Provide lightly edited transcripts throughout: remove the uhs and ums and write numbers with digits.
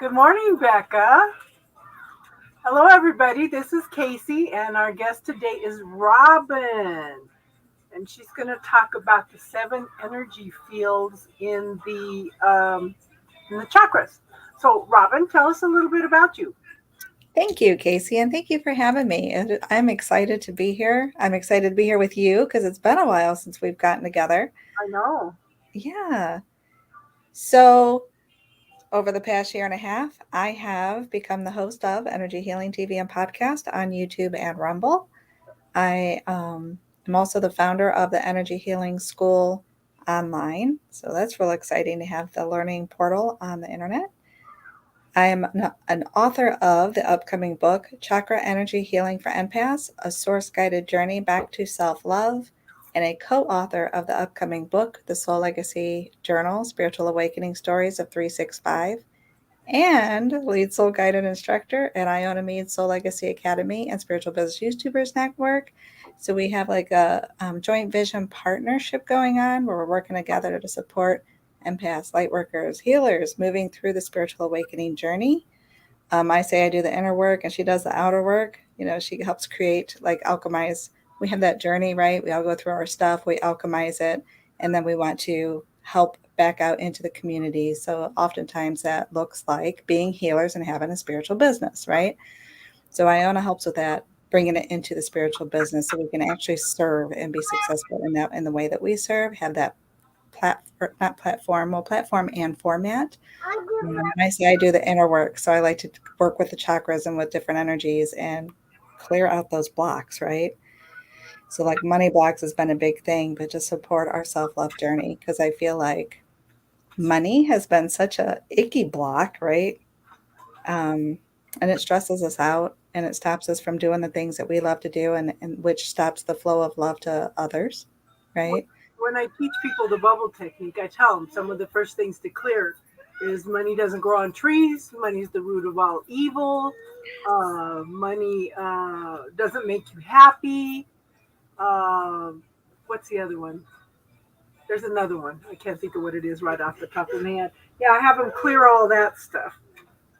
Good morning, Becca. Hello, everybody. This is Kaci, and our guest today is Robin. And she's going to talk about the seven energy fields in the chakras. So, Robin, tell us a little bit about you. Thank you, Casey, and thank you for having me. And I'm excited to be here. I'm excited to be here with you because it's been a while since we've gotten together. I know. Yeah. So, over the past year and a half, I have become the host of Energy Healing TV and podcast on YouTube and Rumble. I am also the founder of the Energy Healing School online. So, that's real exciting to have the learning portal on the internet. I am an author of the upcoming book, Chakra Energy Healing for Empaths, a source guided journey back to self love, and a co author of the upcoming book, The Soul Legacy Journal Spiritual Awakening Stories of 365, and lead soul guided instructor at Iona Mead Soul Legacy Academy and Spiritual Business YouTubers Network. So we have like a joint vision partnership going on where we're working together to support empaths, light workers, healers moving through the spiritual awakening journey. I say I do the inner work and she does the outer work. You know, she helps create, like, alchemize. We have that journey, right? We all go through our stuff, we alchemize it, and then we want to help back out into the community. So oftentimes that looks like being healers and having a spiritual business, right? So Iona helps with that, bringing it into the spiritual business so we can actually serve and be successful in that in the way that we serve, have that not platform, well, platform and format. And I say I do the inner work. So I like to work with the chakras and with different energies and clear out those blocks, right? So, like, money blocks has been a big thing, but to support our self love journey, because I feel like money has been such a icky block, right? Um, and it stresses us out and it stops us from doing the things that we love to do, and which stops the flow of love to others, right? When I teach people the bubble technique, I tell them some of the first things to clear is money doesn't grow on trees, money is the root of all evil, money doesn't make you happy. Um, what's the other one? There's another one. I can't think of what it is right off the top of my head. Yeah, I have them clear all that stuff.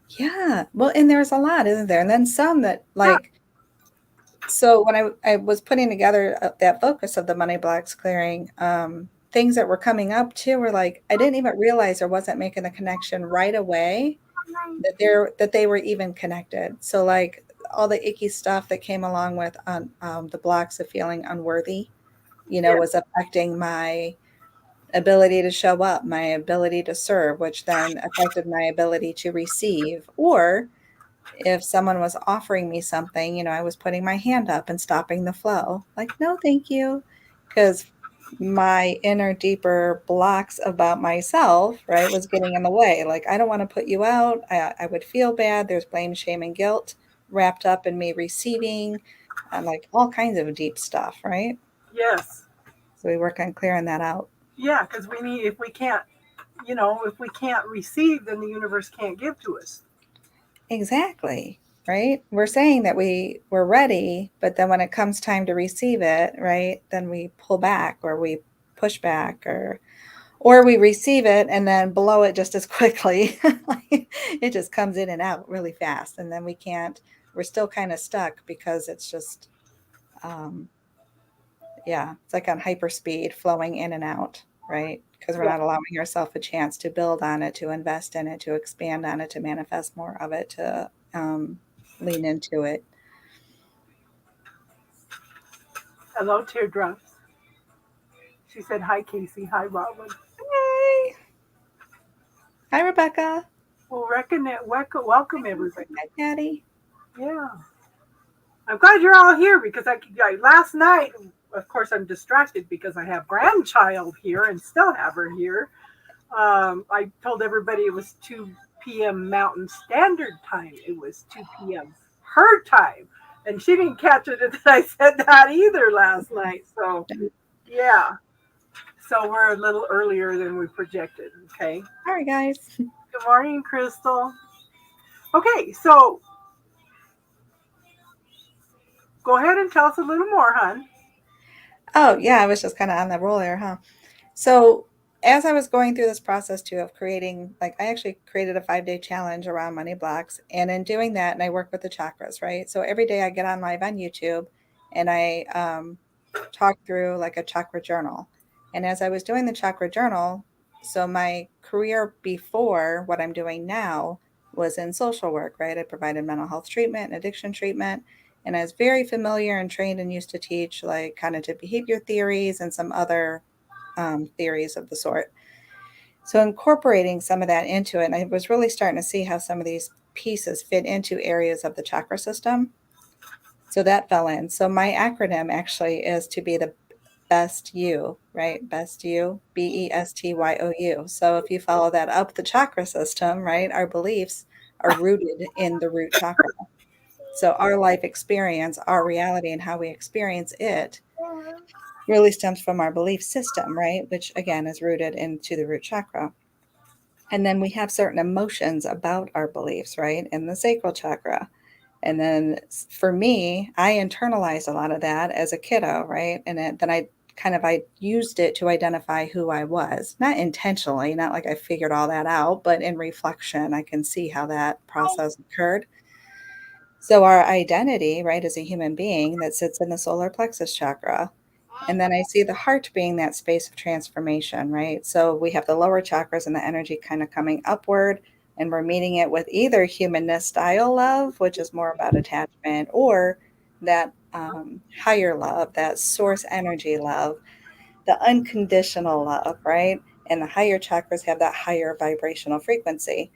Yeah. Well, and there's a lot, isn't there? And then some that, Yeah, like, so when I was putting together that focus of the money blocks clearing, things that were coming up too were like, I didn't even realize I wasn't making the connection right away that they were even connected. So, like, all the icky stuff that came along with the blocks of feeling unworthy, yeah, was affecting my ability to show up, my ability to serve, which then affected my ability to receive. Or if someone was offering me something, I was putting my hand up and stopping the flow. Like, no, thank you. Because my inner, deeper blocks about myself, right, was getting in the way. Like, I don't want to put you out. I would feel bad. There's blame, shame, and guilt wrapped up in me receiving, like all kinds of deep stuff, right? yes, So we work on clearing that out. yeah, because we need, if we can't, if we can't receive, then the universe can't give to us. Exactly. Right. We're saying that we're ready, but then when it comes time to receive it, right, then we pull back or we push back, or we receive it and then blow it just as quickly. Like, it just comes in and out really fast. And then we're still kind of stuck because it's just, um, yeah, it's like on hyper speed flowing in and out, right? Because we're Yeah. not allowing ourselves a chance to build on it, to invest in it, to expand on it, to manifest more of it, to lean into it. Hello, teardrops. She said, "Hi, Casey. Hi, Robin." Yay! Hi, Rebecca. Well, welcome everybody. Hi, Patty. Yeah, I'm glad you're all here because last night, of course, I'm distracted because I have grandchild here and still have her here. I told everybody it was 2 p.m. Mountain Standard Time. It was 2 p.m. her time, and she didn't catch it that I said that either last night. So, yeah. So we're a little earlier than we projected. Okay. All right, guys. Good morning, Crystal. Okay, so go ahead and tell us a little more, hon. Oh, yeah, I was just kind of on the roll there, huh? So as I was going through this process too of creating, like I actually created a 5-day challenge around money blocks. And in doing that, and I work with the chakras, right? So every day I get on live on YouTube and I talk through like a chakra journal. And as I was doing the chakra journal, so my career before what I'm doing now was in social work, right? I provided mental health treatment and addiction treatment. And I was very familiar and trained and used to teach like cognitive behavior theories and some other theories of the sort. So incorporating some of that into it, and I was really starting to see how some of these pieces fit into areas of the chakra system. So that fell in. So my acronym actually is to be the best you, right? Best you, BESTYOU. So if you follow that up the chakra system, right, our beliefs are rooted in the root chakra. So our life experience, our reality, and how we experience it really stems from our belief system, right? Which again is rooted into the root chakra. And then we have certain emotions about our beliefs, right? In the sacral chakra. And then for me, I internalized a lot of that as a kiddo, right? And then I used it to identify who I was, not intentionally, not like I figured all that out, but in reflection, I can see how that process occurred. So our identity, right, as a human being that sits in the solar plexus chakra. And then I see the heart being that space of transformation, right? So we have the lower chakras and the energy kind of coming upward, and we're meeting it with either humanness style love, which is more about attachment, or that higher love, that source energy love, the unconditional love, right? And the higher chakras have that higher vibrational frequency.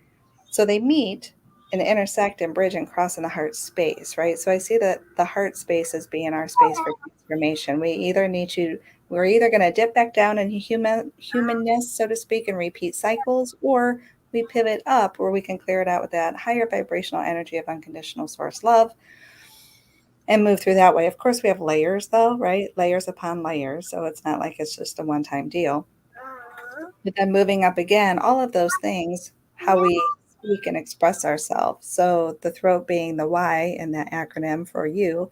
So they meet and intersect and bridge and cross in the heart space, right? So I see that the heart space as being our space for transformation. We're either going to dip back down in humanness, so to speak, and repeat cycles, or we pivot up where we can clear it out with that higher vibrational energy of unconditional source love and move through that way. Of course, we have layers though, right? Layers upon layers. So it's not like it's just a one-time deal. But then moving up again, all of those things, how we speak and express ourselves. So the throat being the Y in that acronym for you,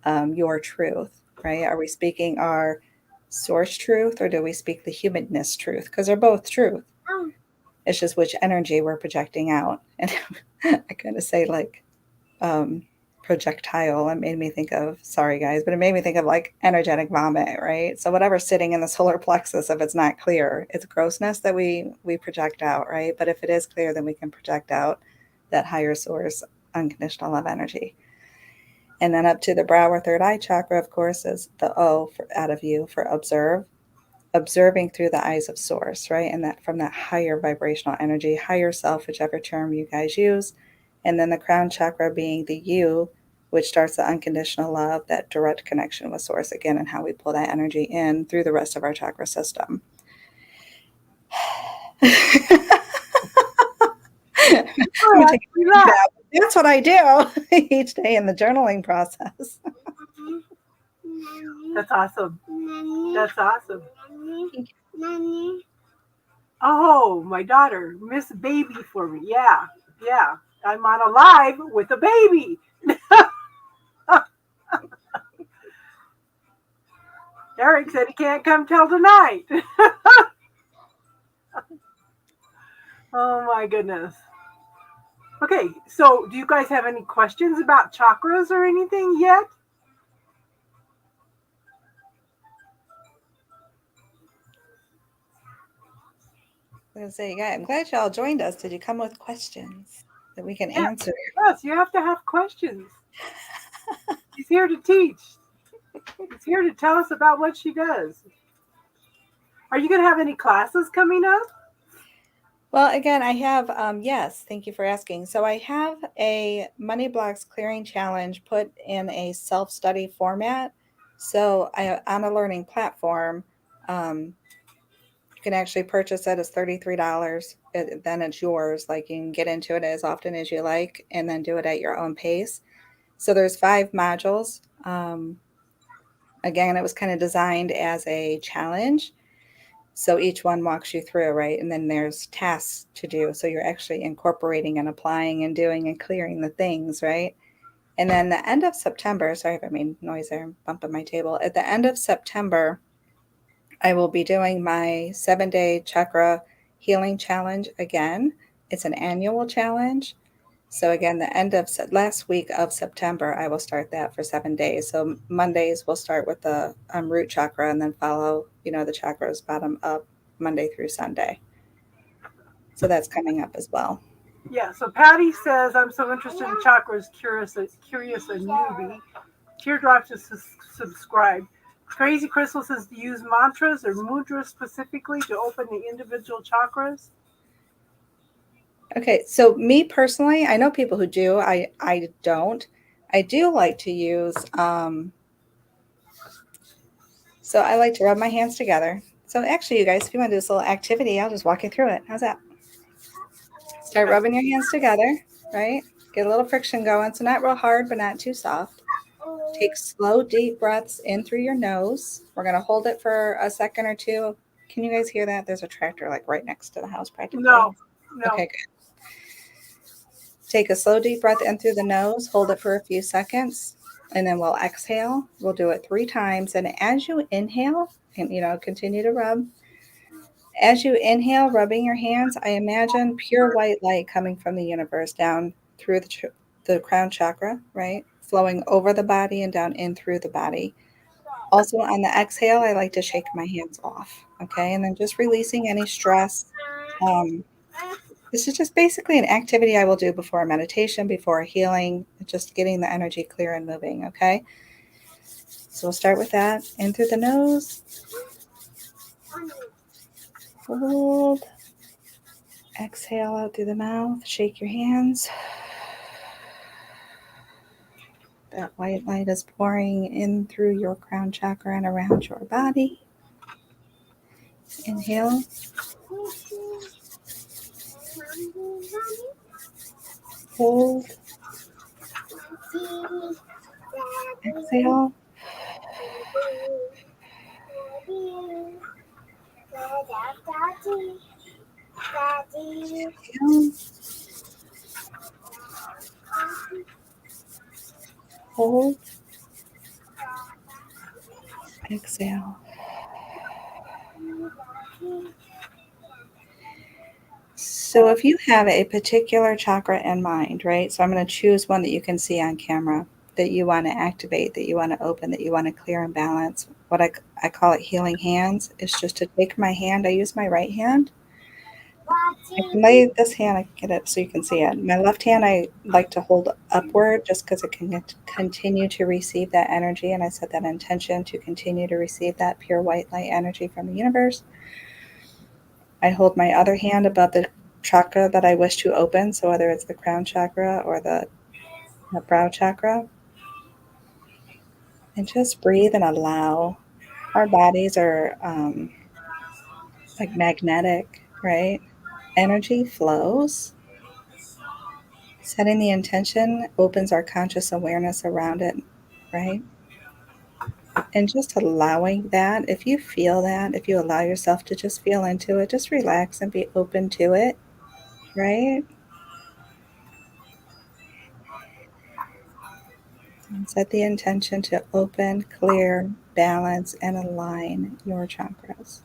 your truth, right? Are we speaking our source truth or do we speak the humanness truth? Because they're both truth. It's just which energy we're projecting out. And I kind of say like projectile. It made me think of, sorry guys, but it made me think of like energetic vomit, right? So whatever's sitting in the solar plexus, if it's not clear, it's grossness that we project out, right? But if it is clear, then we can project out that higher source, unconditional love energy. And then up to the brow or third eye chakra, of course, is the O for out of you for observe, observing through the eyes of source, right? And that from that higher vibrational energy, higher self, whichever term you guys use. And then the crown chakra being the you, which starts the unconditional love, that direct connection with source again, and how we pull that energy in through the rest of our chakra system. That's what I do each day in the journaling process. That's awesome. That's awesome. Oh, my daughter, Miss Baby for me. Yeah, yeah. I'm on a live with a baby. Eric said he can't come till tonight. Oh my goodness. Okay, so do you guys have any questions about chakras or anything yet? I was gonna say, yeah, I'm glad y'all joined us. Did you come with questions that we can answer? Yes, you have to have questions. She's here to teach. She's here to tell us about what she does. Are you going to have any classes coming up? Well, again, I have, yes, thank you for asking. So I have a Money Blocks Clearing Challenge put in a self-study format. So on a learning platform, you can actually purchase it as $33. Then it's yours. Like you can get into it as often as you like and then do it at your own pace. So there's 5 modules. Again, it was kind of designed as a challenge. So each one walks you through, right? And then there's tasks to do. So you're actually incorporating and applying and doing and clearing the things, right? And then the end of September, sorry if I made noise there, I'm bumping my table. At the end of September, I will be doing my 7-day chakra healing challenge again. It's an annual challenge. So again, the end of last week of September, I will start that for 7 days. So Mondays we'll start with the root chakra and then follow, the chakras bottom up Monday through Sunday. So that's coming up as well. Yeah, so Patty says, I'm so interested in chakras, curious a newbie. Teardrop to subscribe. Crazy Crystal says to use mantras or mudras specifically to open the individual chakras. Okay, so me personally, I know people who do. I don't. I do like to use, so I like to rub my hands together. So actually, you guys, if you want to do this little activity, I'll just walk you through it. How's that? Start rubbing your hands together, right? Get a little friction going. So not real hard, but not too soft. Take slow, deep breaths in through your nose. We're going to hold it for a second or two. Can you guys hear that? There's a tractor like right next to the house practically. No. Okay, good. Take a slow, deep breath in through the nose. Hold it for a few seconds. And then we'll exhale. We'll do it 3 times. And as you inhale, and continue to rub. As you inhale, rubbing your hands, I imagine pure white light coming from the universe down through the crown chakra, right? Flowing over the body and down in through the body. Also on the exhale, I like to shake my hands off, okay? And then just releasing any stress. This is just basically an activity I will do before a meditation, before a healing, just getting the energy clear and moving, okay? So we'll start with that. In through the nose. Hold. Exhale out through the mouth. Shake your hands. That white light is pouring in through your crown chakra and around your body. Inhale. Hold. Exhale. Inhale. Hold. Exhale. So if you have a particular chakra in mind, right? So I'm going to choose one that you can see on camera that you want to activate, that you want to open, that you want to clear and balance. What I call it healing hands is just to take my hand. I use my right hand. I can lay this hand, I can get it so you can see it. My left hand, I like to hold upward just because it can continue to receive that energy. And I set that intention to continue to receive that pure white light energy from the universe. I hold my other hand above the chakra that I wish to open. So whether it's the crown chakra or the brow chakra. And just breathe and allow. Our bodies are like magnetic, right? Energy flows. Setting the intention opens our conscious awareness around it, right? And just allowing that, if you feel that, if you allow yourself to just feel into it, just relax and be open to it, right? And set the intention to open, clear, balance, and align your chakras.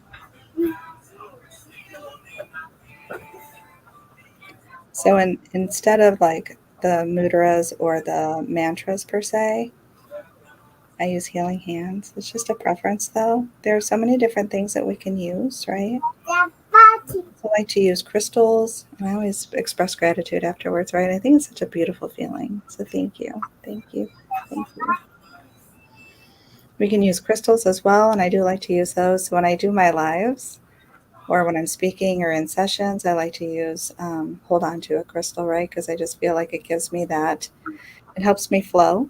So instead of like the mudras or the mantras per se, I use healing hands. It's just a preference though. There are so many different things that we can use, right? I like to use crystals, and I always express gratitude afterwards, right? I think it's such a beautiful feeling. So thank you. Thank you. Thank you. We can use crystals as well, and I do like to use those. So when I do my lives or when I'm speaking or in sessions, I like to use, hold on to a crystal, right? Because I just feel like it gives me that, it helps me flow.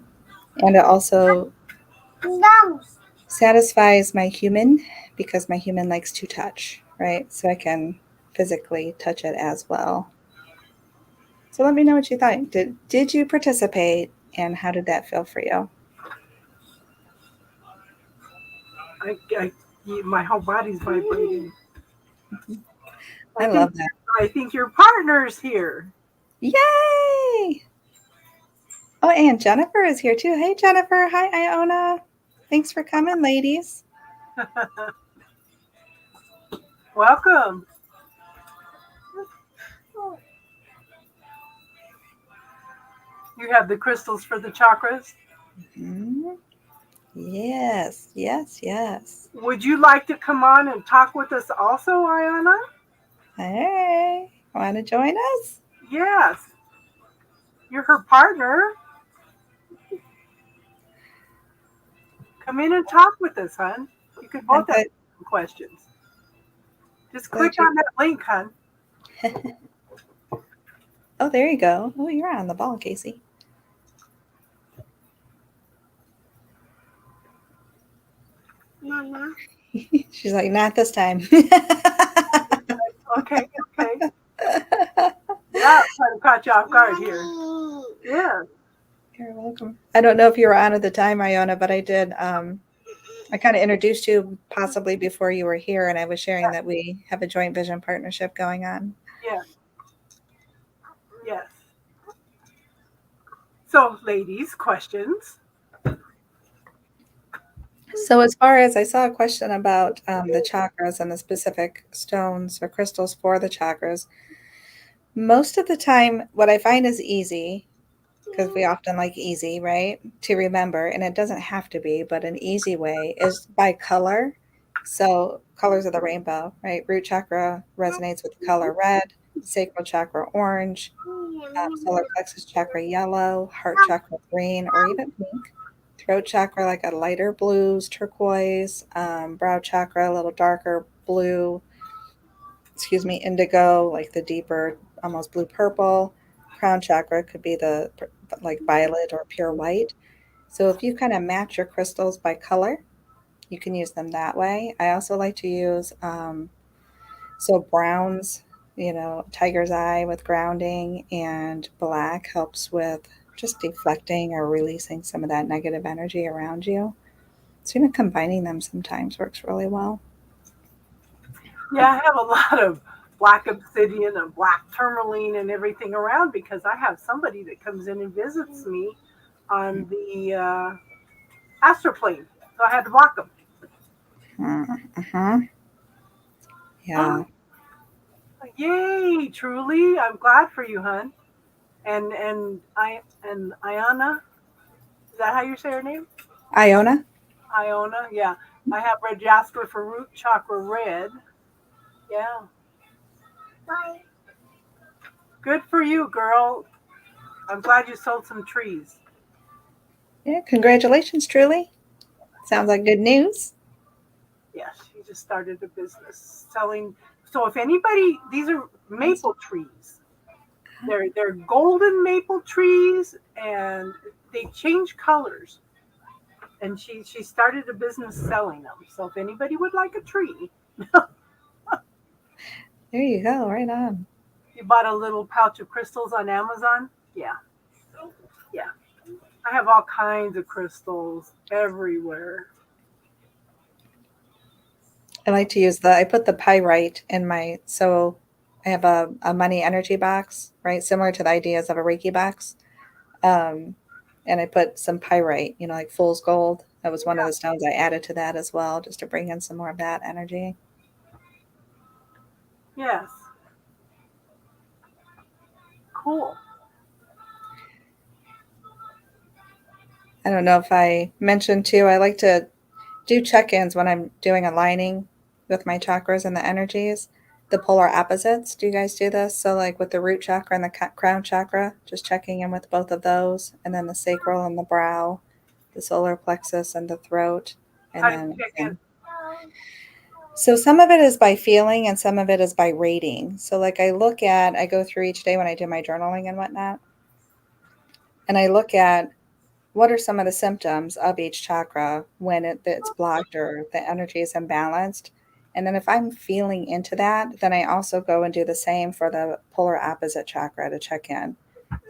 And it also satisfies my human because my human likes to touch, right? So I can physically touch it as well. So let me know what you thought. Did you participate, and how did that feel for you? My whole body's vibrating. I love that. I think your partner's here. Yay! Oh, and Jennifer is here too. Hey, Jennifer. Hi, Iona. Thanks for coming, ladies. Welcome. You have the crystals for the chakras. Mhm. Yes, yes, yes. Would you like to come on and talk with us also, Ayana? Hey, want to join us? Yes. You're her partner. Come in and talk with us, hon. You could I'm both have questions. Just glad click you. on that link, hon. Oh, there you go. Oh, you're on the ball, Casey. Mama. She's like, not this time. Okay. Yeah, I'm trying to catch you off guard here. Yeah. You're welcome. I don't know if you were on at the time, Iona, but I did. I kind of introduced you possibly before you were here, and I was sharing that we have a joint vision partnership going on. Yes. So, ladies, questions? So, as far as I saw a question about the chakras and the specific stones or crystals for the chakras, most of the time, what I find is easy, because we often like easy, right, to remember, and it doesn't have to be, but an easy way is by color. So, colors of the rainbow, right? Root chakra resonates with the color red, sacral chakra orange, solar plexus chakra yellow, heart chakra green, or even pink. Throat chakra like a lighter blues, turquoise, brow chakra a little darker blue, indigo, like the deeper, almost blue purple. Crown chakra could be the like violet or pure white. So if you kind of match your crystals by color, you can use them that way. I also like to use so browns, tiger's eye with grounding, and black helps with just deflecting or releasing some of that negative energy around you. So even combining them sometimes works really well. Yeah, I have a lot of black obsidian and black tourmaline and everything around because I have somebody that comes in and visits me on the astral plane. So I had to block them. Uh-huh. Yeah. Yay, truly. I'm glad for you, hun. And Ayana, is that how you say her name? Iona? Iona, yeah. I have red jasper for root chakra red. Yeah. Bye. Good for you, girl. I'm glad you sold some trees. Yeah, congratulations, truly. Sounds like good news. Yes, she just started a business selling. So if anybody, these are maple trees. They're golden maple trees, and they change colors. And she started a business selling them. So if anybody would like a tree, There you go, right on. you bought a little pouch of crystals on Amazon. Yeah. I have all kinds of crystals everywhere. I like to use I put the pyrite in so I have a money energy box, right? Similar to the ideas of a Reiki box. And I put some pyrite, like fool's gold. That was one of the stones I added to that as well, just to bring in some more of that energy. Yes. Cool. I don't know if I mentioned too, I like to do check-ins when I'm doing aligning with my chakras and the energies, the polar opposites. Do you guys do this? So like with the root chakra and the crown chakra, just checking in with both of those, and then the sacral and the brow, the solar plexus and the throat. And How do you then check in? so some of it is by feeling and some of it is by rating. So like I go through each day when I do my journaling and whatnot, and I look at what are some of the symptoms of each chakra when it's blocked or the energy is imbalanced. And then if I'm feeling into that, then I also go and do the same for the polar opposite chakra to check in.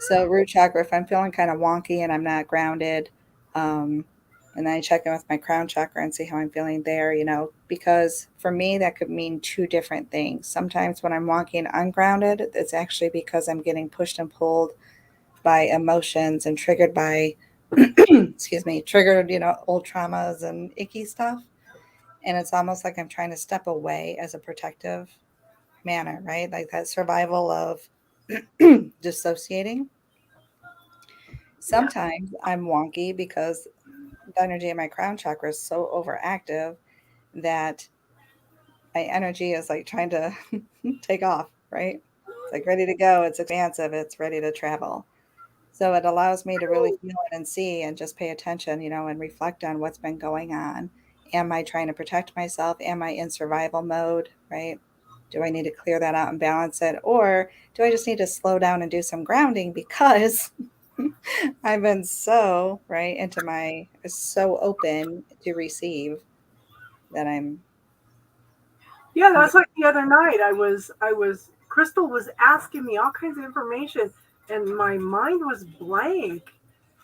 So root chakra, if I'm feeling kind of wonky and I'm not grounded, and then I check in with my crown chakra and see how I'm feeling there, because for me, that could mean two different things. Sometimes when I'm wonky and ungrounded, it's actually because I'm getting pushed and pulled by emotions and triggered by, triggered, old traumas and icky stuff. And it's almost like I'm trying to step away as a protective manner, right? Like that survival of dissociating. Sometimes I'm wonky because the energy in my crown chakra is so overactive that my energy is like trying to take off, right? It's like ready to go. It's expansive. It's ready to travel. So it allows me to really feel it and see and just pay attention, and reflect on what's been going on. Am I trying to protect myself? Am I in survival mode, right? Do I need to clear that out and balance it? Or do I just need to slow down and do some grounding because I've been so, right, so open to receive that I'm. Yeah, that's like the other night. Crystal was asking me all kinds of information, and my mind was blank.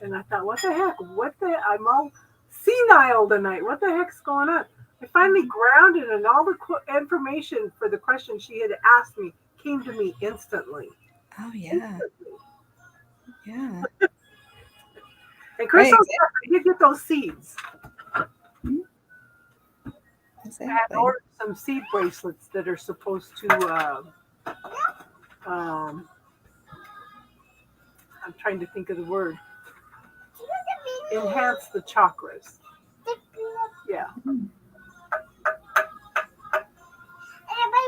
And I thought, what the heck? I'm all senile tonight. What the heck's going on? I finally grounded, and all the information for the question she had asked me came to me instantly. Oh, yeah. Yeah. And Crystal, I did get those seeds. Exactly. I had ordered some seed bracelets that are supposed to, I'm trying to think of the word, enhance the chakras. Yeah.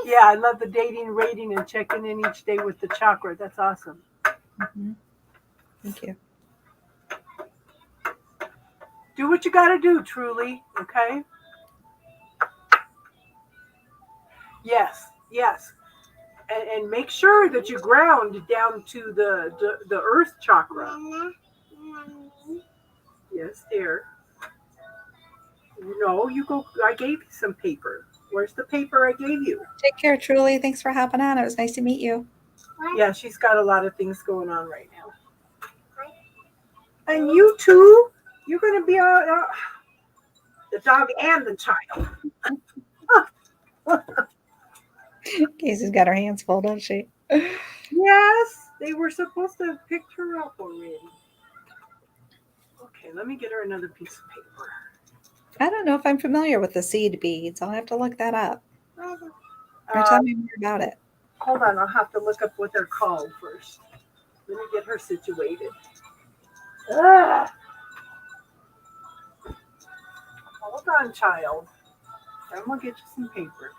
Yeah, I love the dating, rating, and checking in each day with the chakra. That's awesome. Mm-hmm. Thank you. Do what you got to do, truly. Okay? Yes. And make sure that you ground down to the earth chakra. Yes, dear. No, you go. I gave you some paper. Where's the paper I gave you? Take care, Truly. Thanks for hopping on. It was nice to meet you. Yeah, she's got a lot of things going on right now. And you too. You're going to be the dog and the child. Casey's got her hands full, doesn't she? Yes, they were supposed to have picked her up already. Okay, let me get her another piece of paper. I don't know if I'm familiar with the seed beads. I'll have to look that up. Or tell me more about it. Hold on, I'll have to look up what they're called first. Let me get her situated. Hold on, child. I'm going to get you some paper.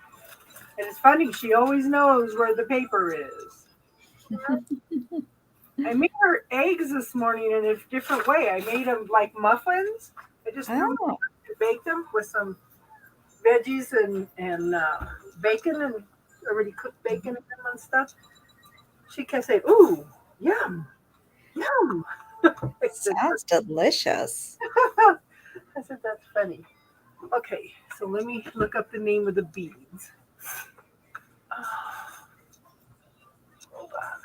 And it's funny, she always knows where the paper is. I made her eggs this morning in a different way. I made them like muffins. I just baked them with some veggies and bacon and already cooked bacon in them and stuff. She kept saying, "Ooh, yum, yum." It sounds delicious. I said, "That's funny." Okay, so let me look up the name of the beads. Hold on.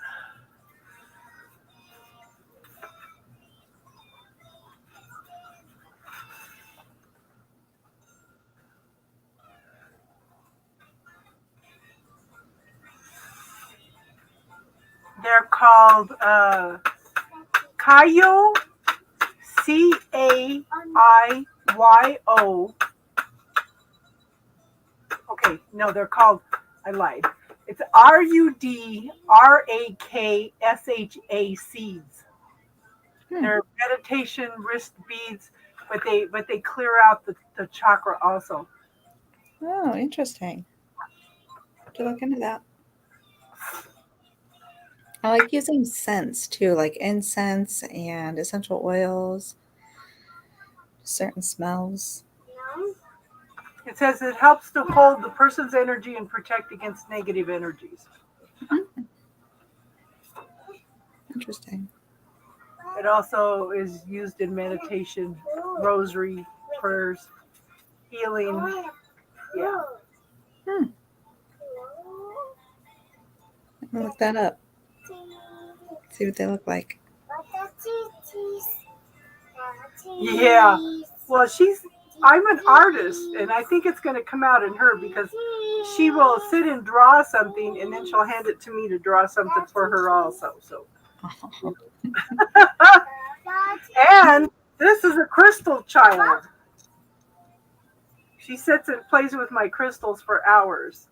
They're called Cayo, Caiyo. Okay, no, they're called, I lied. It's RUDRAKSHA seeds. They're meditation wrist beads, but they clear out the chakra also. Oh, interesting. Have to look into that. I like using scents too, like incense and essential oils, certain smells. It says it helps to hold the person's energy and protect against negative energies. Interesting. It also is used in meditation, rosary, prayers, healing. Yeah. I'll look that up. See what they look like. Yeah. Well, I'm an artist, and I think it's going to come out in her because she will sit and draw something, and then she'll hand it to me to draw something for her also. So. And this is a crystal child. She sits and plays with my crystals for hours.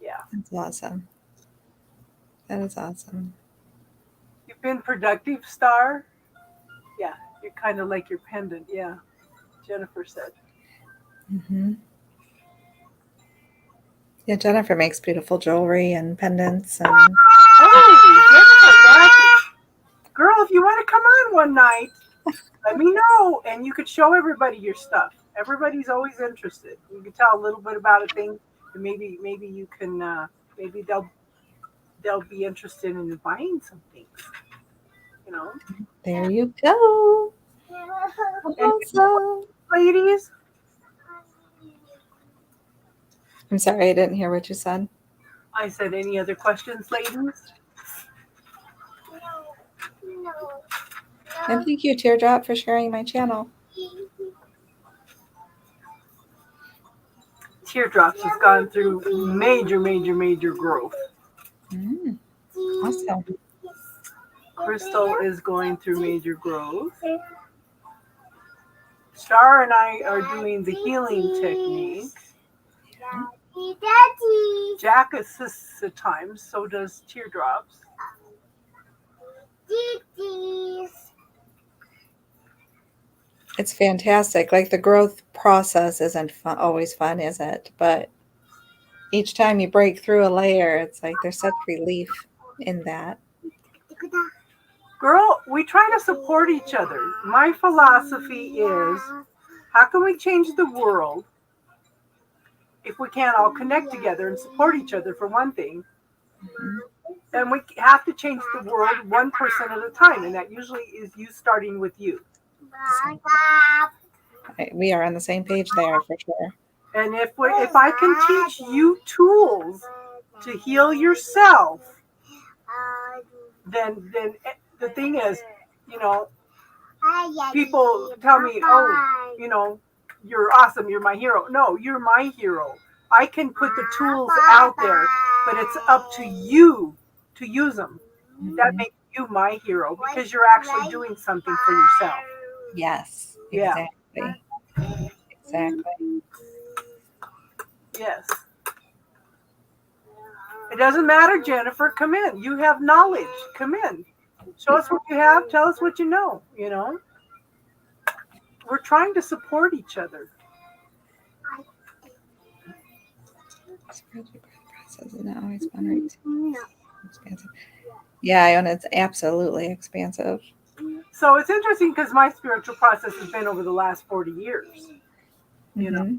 Yeah. That's awesome. That is awesome. You've been productive, Star? Yeah. You're kind of like your pendant. Yeah. Jennifer said. Mm-hmm. Yeah, Jennifer makes beautiful jewelry and pendants. And Oh, Jennifer, girl, if you want to come on one night, let me know, and you could show everybody your stuff. Everybody's always interested. You can tell a little bit about a thing, and maybe you can maybe they'll be interested in buying some things. You know. there you go. And Awesome. ladies, I'm sorry, I didn't hear what you said. I said, any other questions, ladies? No. And thank you, Teardrop, for sharing my channel. Teardrops has gone through major growth. Awesome. Crystal is going through major growth. Star and I are doing the healing technique. Daddy. Jack assists at times, so does Teardrops. It's fantastic. Like the growth process isn't always fun, is it? But each time you break through a layer, it's like there's such relief in that. Girl, we try to support each other. My philosophy is, how can we change the world if we can't all connect together and support each other for one thing? And we have to change the world one person at a time, and that usually is you starting with you. We are on the same page there for sure. And if I can teach you tools to heal yourself, then the thing is, you know, people tell me, oh, you know, you're awesome, you're my hero. No, you're my hero. I can put the tools out there, but it's up to you to use them. That makes you my hero because you're actually doing something for yourself. Yes, Yeah. Exactly. Yes. It doesn't matter, Jennifer. Come in. You have knowledge. Come in. Show us what you have. Tell us what you know. You know, we're trying to support each other. Process is not always fun, right? Expansive. Yeah, Iona, it's absolutely expansive. So it's interesting because my spiritual process has been over the last 40 years. You know,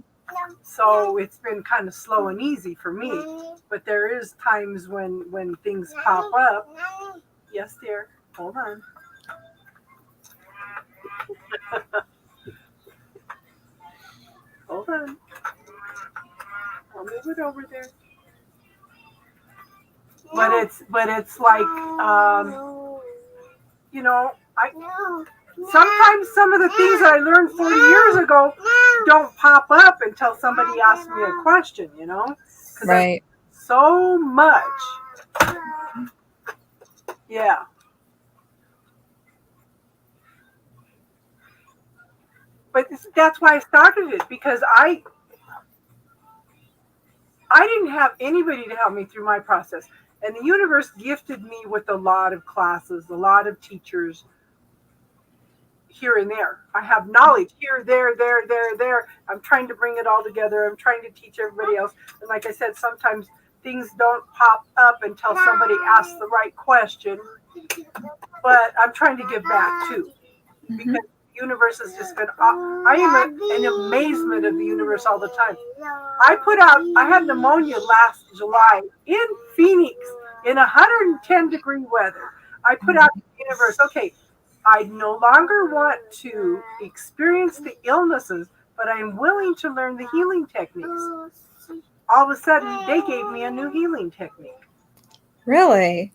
so it's been kind of slow and easy for me. But there is times when things pop up. Yes, dear. Hold on. Hold on. I'll move it over there. But it's like you know, sometimes some of the things that I learned 40 years ago don't pop up until somebody asks me a question, you know? Right. So much. Yeah. But that's why I started it, because I didn't have anybody to help me through my process. And the universe gifted me with a lot of classes, a lot of teachers here and there. I have knowledge here, there. I'm trying to bring it all together. I'm trying to teach everybody else. And like I said, sometimes things don't pop up until somebody asks the right question. But I'm trying to give back too. Because the universe has just been, I am in amazement of the universe all the time. I had pneumonia last July in Phoenix in 110-degree weather. I put out to the universe, okay, I no longer want to experience the illnesses, but I'm willing to learn the healing techniques. All of a sudden, they gave me a new healing technique. Really?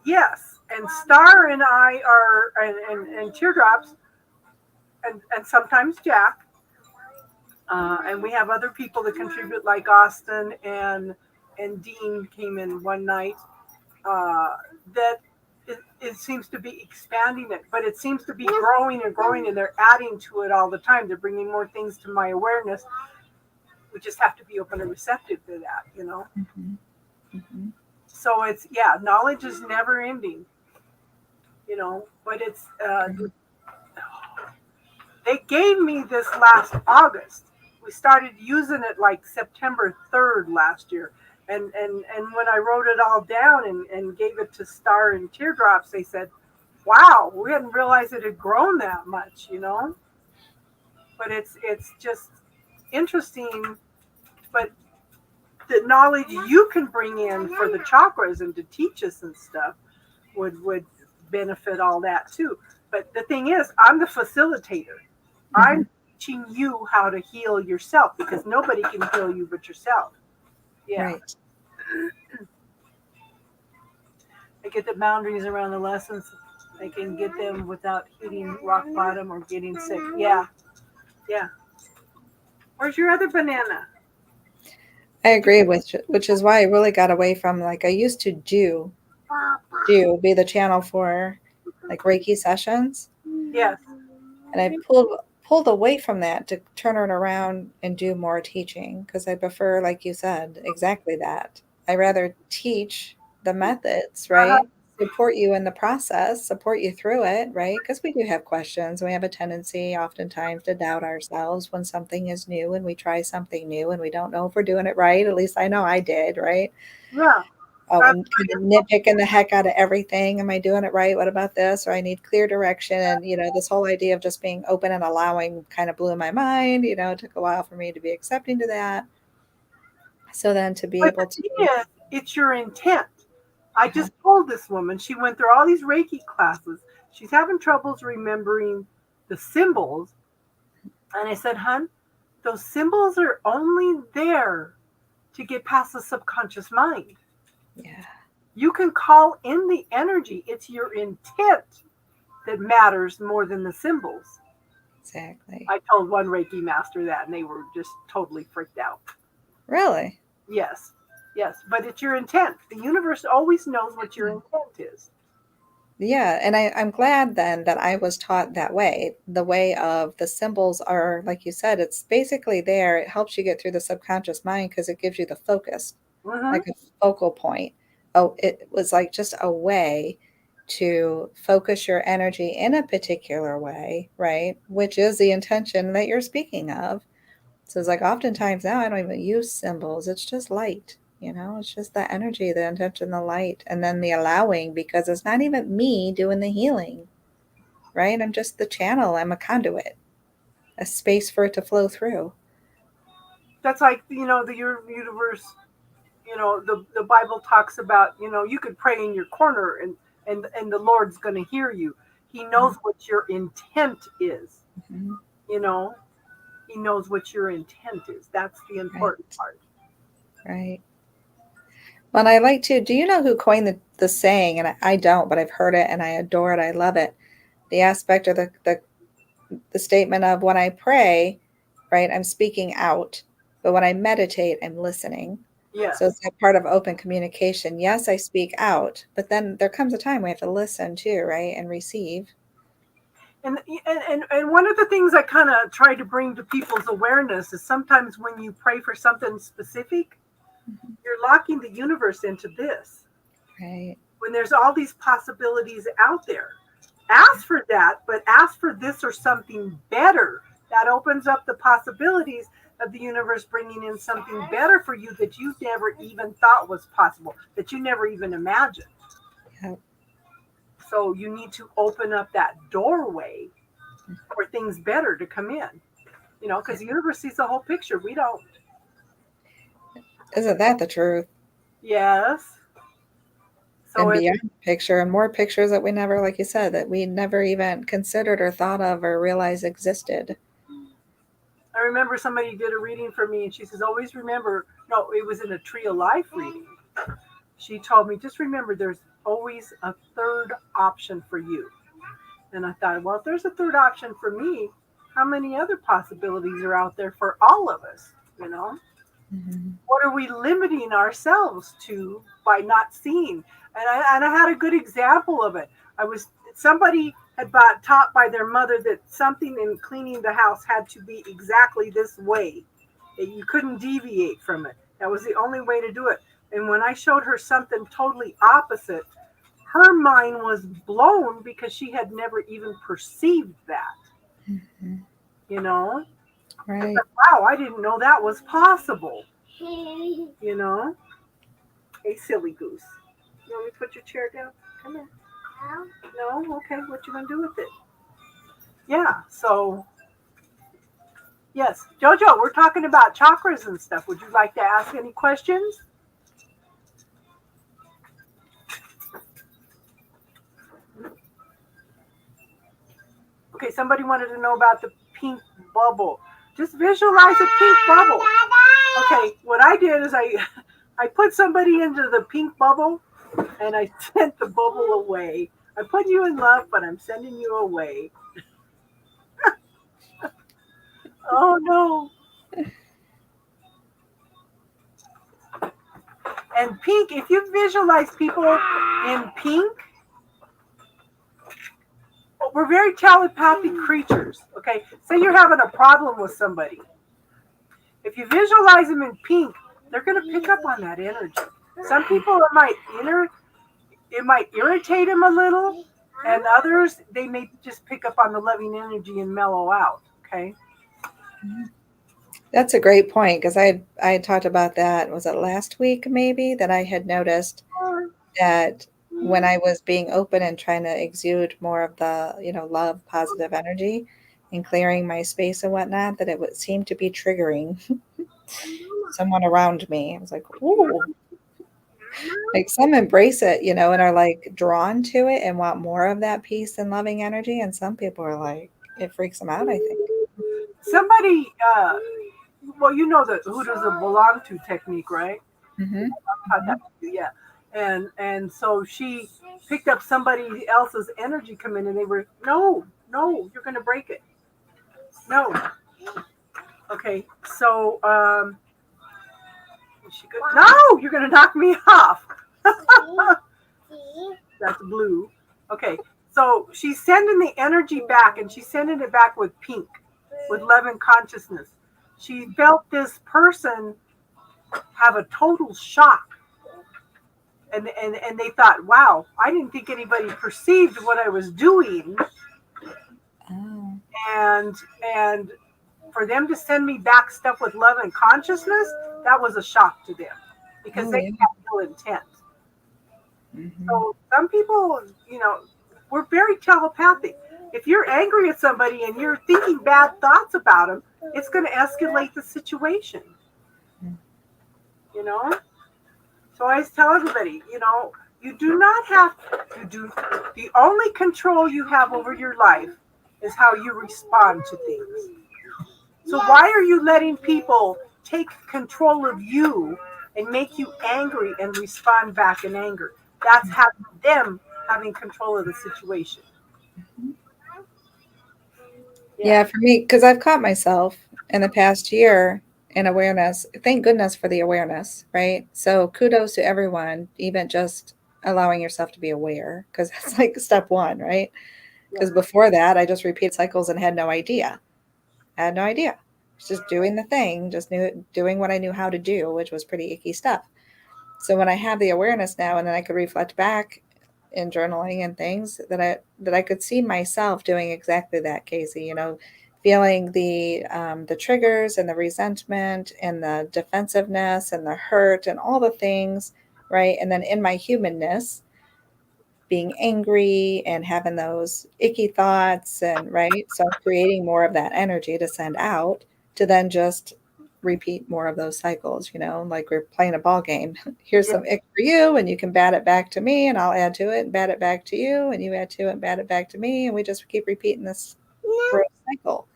Yes. And Star and I are, and Teardrops, and sometimes Jack, and we have other people that contribute, like Austin and Dean came in one night, that it seems to be expanding it, but it seems to be growing and growing, and they're adding to it all the time. They're bringing more things to my awareness. We just have to be open and receptive to that, Mm-hmm. Mm-hmm. So it's, knowledge is never ending, but it's, they gave me this last August. We started using it like September 3rd last year. And when I wrote it all down and gave it to Star and Teardrops, they said, wow, we hadn't realized it had grown that much, But it's just interesting. But the knowledge you can bring in for the chakras and to teach us and stuff would benefit all that too. But the thing is, I'm the facilitator. Mm-hmm. I'm teaching you how to heal yourself because nobody can heal you but yourself. Yeah. Right. I get the boundaries around the lessons. I can get them without hitting rock bottom or getting sick. Yeah. Yeah. Where's your other banana? I agree with, which is why I really got away from, like, I used to be the channel for like Reiki sessions. Yes. And I pulled away from that to turn it around and do more teaching because I prefer, like you said, exactly that. I rather teach the methods, right? Support you in the process, support you through it, right? Because we do have questions. We have a tendency oftentimes to doubt ourselves when something is new and we try something new and we don't know if we're doing it right. At least I know I did, right? Yeah. And nitpicking the heck out of everything. Am I doing it right? What about this? Or I need clear direction. And, this whole idea of just being open and allowing kind of blew my mind. It took a while for me to be accepting to that. So then to be able to. Yeah, it's your intent. I just told this woman, she went through all these Reiki classes. She's having troubles remembering the symbols. And I said, hun, those symbols are only there to get past the subconscious mind. Yeah. You can call in the energy. It's your intent that matters more than the symbols. Exactly. I told one Reiki master that, and they were just totally freaked out. Really? Yes. But it's your intent. The universe always knows what your intent is. Yeah. And I'm glad then that I was taught that way. The way of the symbols are, like you said, it's basically there. It helps you get through the subconscious mind because it gives you the focus. Like a focal point. Oh, it was like just a way to focus your energy in a particular way, right? Which is the intention that you're speaking of. So it's like oftentimes now I don't even use symbols. It's just light, it's just the energy, the intention, the light, and then the allowing, because it's not even me doing the healing, right? I'm just the channel. I'm a conduit, a space for it to flow through. That's like, the universe. The Bible talks about, you could pray in your corner and the Lord's going to hear you. He knows what your intent is. Mm-hmm. He knows what your intent is. That's the important part. Right. Well, I like to, do you know who coined the saying? And I don't, but I've heard it and I adore it. I love it. The aspect of the statement of when I pray, right, I'm speaking out, but when I meditate, I'm listening. Yes. So it's that part of open communication. Yes, I speak out, but then there comes a time we have to listen too, right, and receive. And one of the things I kind of try to bring to people's awareness is sometimes when you pray for something specific, you're locking the universe into this. Right. When there's all these possibilities out there. Ask for that, but ask for this or something better. That opens up the possibilities of the universe bringing in something better for you that you never even thought was possible, that you never even imagined. Yep. So you need to open up that doorway for things better to come in, because the universe sees the whole picture. We don't. Isn't that the truth? Yes. So and beyond the picture and more pictures that we never, like you said, that we never even considered or thought of or realized existed. I remember somebody did a reading for me and she says, always remember, no, it was in a Tree of Life reading. She told me, just remember, there's always a third option for you. And I thought, well, if there's a third option for me, how many other possibilities are out there for all of us? Mm-hmm. What are we limiting ourselves to by not seeing? And I had a good example of it. Somebody had taught by their mother that something in cleaning the house had to be exactly this way. You couldn't deviate from it. That was the only way to do it. And when I showed her something totally opposite, her mind was blown because she had never even perceived that. Mhm. You know? Right. Wow, I didn't know that was possible. You know? Hey, silly goose. You want me to put your chair down? Come here. No? Okay, what you gonna do with it? Yeah, so yes. Jojo, we're talking about chakras and stuff. Would you like to ask any questions? Okay, somebody wanted to know about the pink bubble. Just visualize a pink bubble. Okay, what I did is I put somebody into the pink bubble and I sent the bubble away. I put you in love, but I'm sending you away. Oh no. And pink, if you visualize people in pink, we're very telepathic creatures. Okay, say you're having a problem with somebody. If you visualize them in pink, they're going to pick up on that energy. Some people it might irritate them a little, and others they may just pick up on the loving energy and mellow out. Okay. That's a great point, because I had talked about that. Was it last week maybe that I had noticed that when I was being open and trying to exude more of the, love, positive energy and clearing my space and whatnot, that it would seem to be triggering someone around me. I was like, ooh, like some embrace it, and are like drawn to it and want more of that peace and loving energy. And some people are like, it freaks them out, I think. Somebody, well, you know the who does it belong to technique, right? Mm-hmm. Yeah. And so she picked up somebody else's energy come in and they were, no, you're going to break it. No. Okay. So, she goes, no, you're going to knock me off. That's blue. Okay. So she's sending the energy back and she's sending it back with pink, with love and consciousness. She felt this person have a total shock. And they thought, wow, I didn't think anybody perceived what I was doing. Oh. And for them to send me back stuff with love and consciousness, that was a shock to them because they have no intent. Mm-hmm. So some people, we're very telepathic. If you're angry at somebody and you're thinking bad thoughts about them, it's going to escalate the situation. So I always tell everybody, you do not have to do, the only control you have over your life is how you respond to things. So why are you letting people take control of you and make you angry and respond back in anger? That's them having control of the situation. Yeah, for me, because I've caught myself in the past year in awareness. Thank goodness for the awareness, right? So kudos to everyone, even just allowing yourself to be aware, because that's like step one, right? Because before that, I just repeated cycles and had no idea. I had no idea. Just doing the thing, just doing what I knew how to do, which was pretty icky stuff. So when I have the awareness now, and then I could reflect back in journaling and things, that I could see myself doing exactly that, Casey. Feeling the triggers and the resentment and the defensiveness and the hurt and all the things, right? And then in my humanness, being angry and having those icky thoughts, and right. So I'm creating more of that energy to send out to then just repeat more of those cycles, like we're playing a ball game. Here's some ick for you, and you can bat it back to me, and I'll add to it and bat it back to you, and you add to it and bat it back to me, and we just keep repeating this cycle.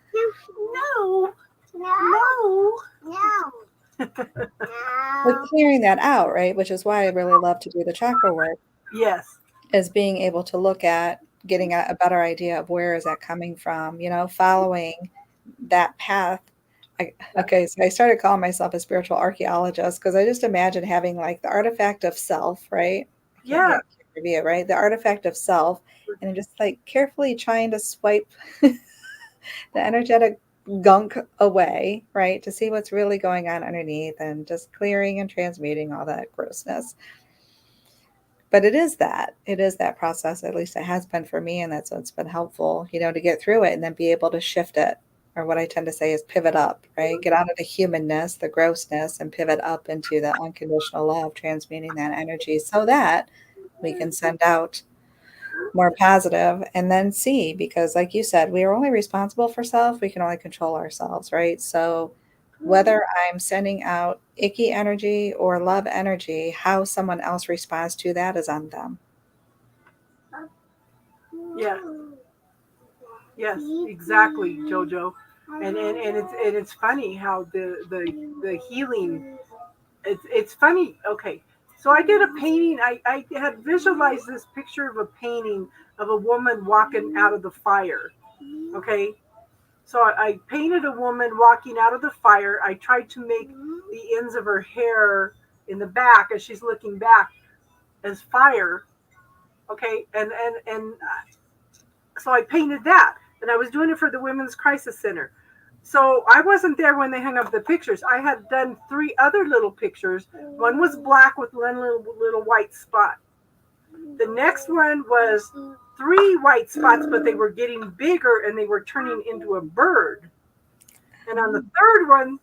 But clearing that out, right, which is why I really love to do the chakra work. Yes. Is being able to look at getting a better idea of where is that coming from, following that path. So I started calling myself a spiritual archaeologist because I just imagine having like the artifact of self, right? Yeah. Review, right? The artifact of self, and just like carefully trying to swipe the energetic gunk away, right? To see what's really going on underneath and just clearing and transmuting all that grossness. But it is that process, at least it has been for me. And that's what's been helpful, to get through it and then be able to shift it, or what I tend to say is pivot up, right? Get out of the humanness, the grossness, and pivot up into the unconditional love, transmuting that energy so that we can send out more positive and then see, because like you said, we are only responsible for self. We can only control ourselves, right? So whether I'm sending out icky energy or love energy, how someone else responds to that is on them. Yeah. Yes, exactly, Jojo. And it's funny how the healing. It's funny. Okay, so I did a painting. I had visualized this picture of a painting of a woman walking out of the fire. Okay, so I painted a woman walking out of the fire. I tried to make the ends of her hair in the back as she's looking back as fire. Okay, and so I painted that, and I was doing it for the Women's Crisis Center. So I wasn't there when they hung up the pictures. I had done 3 other little pictures. One was black with one little white spot. The next one was 3 white spots, but they were getting bigger and they were turning into a bird. And on the third one,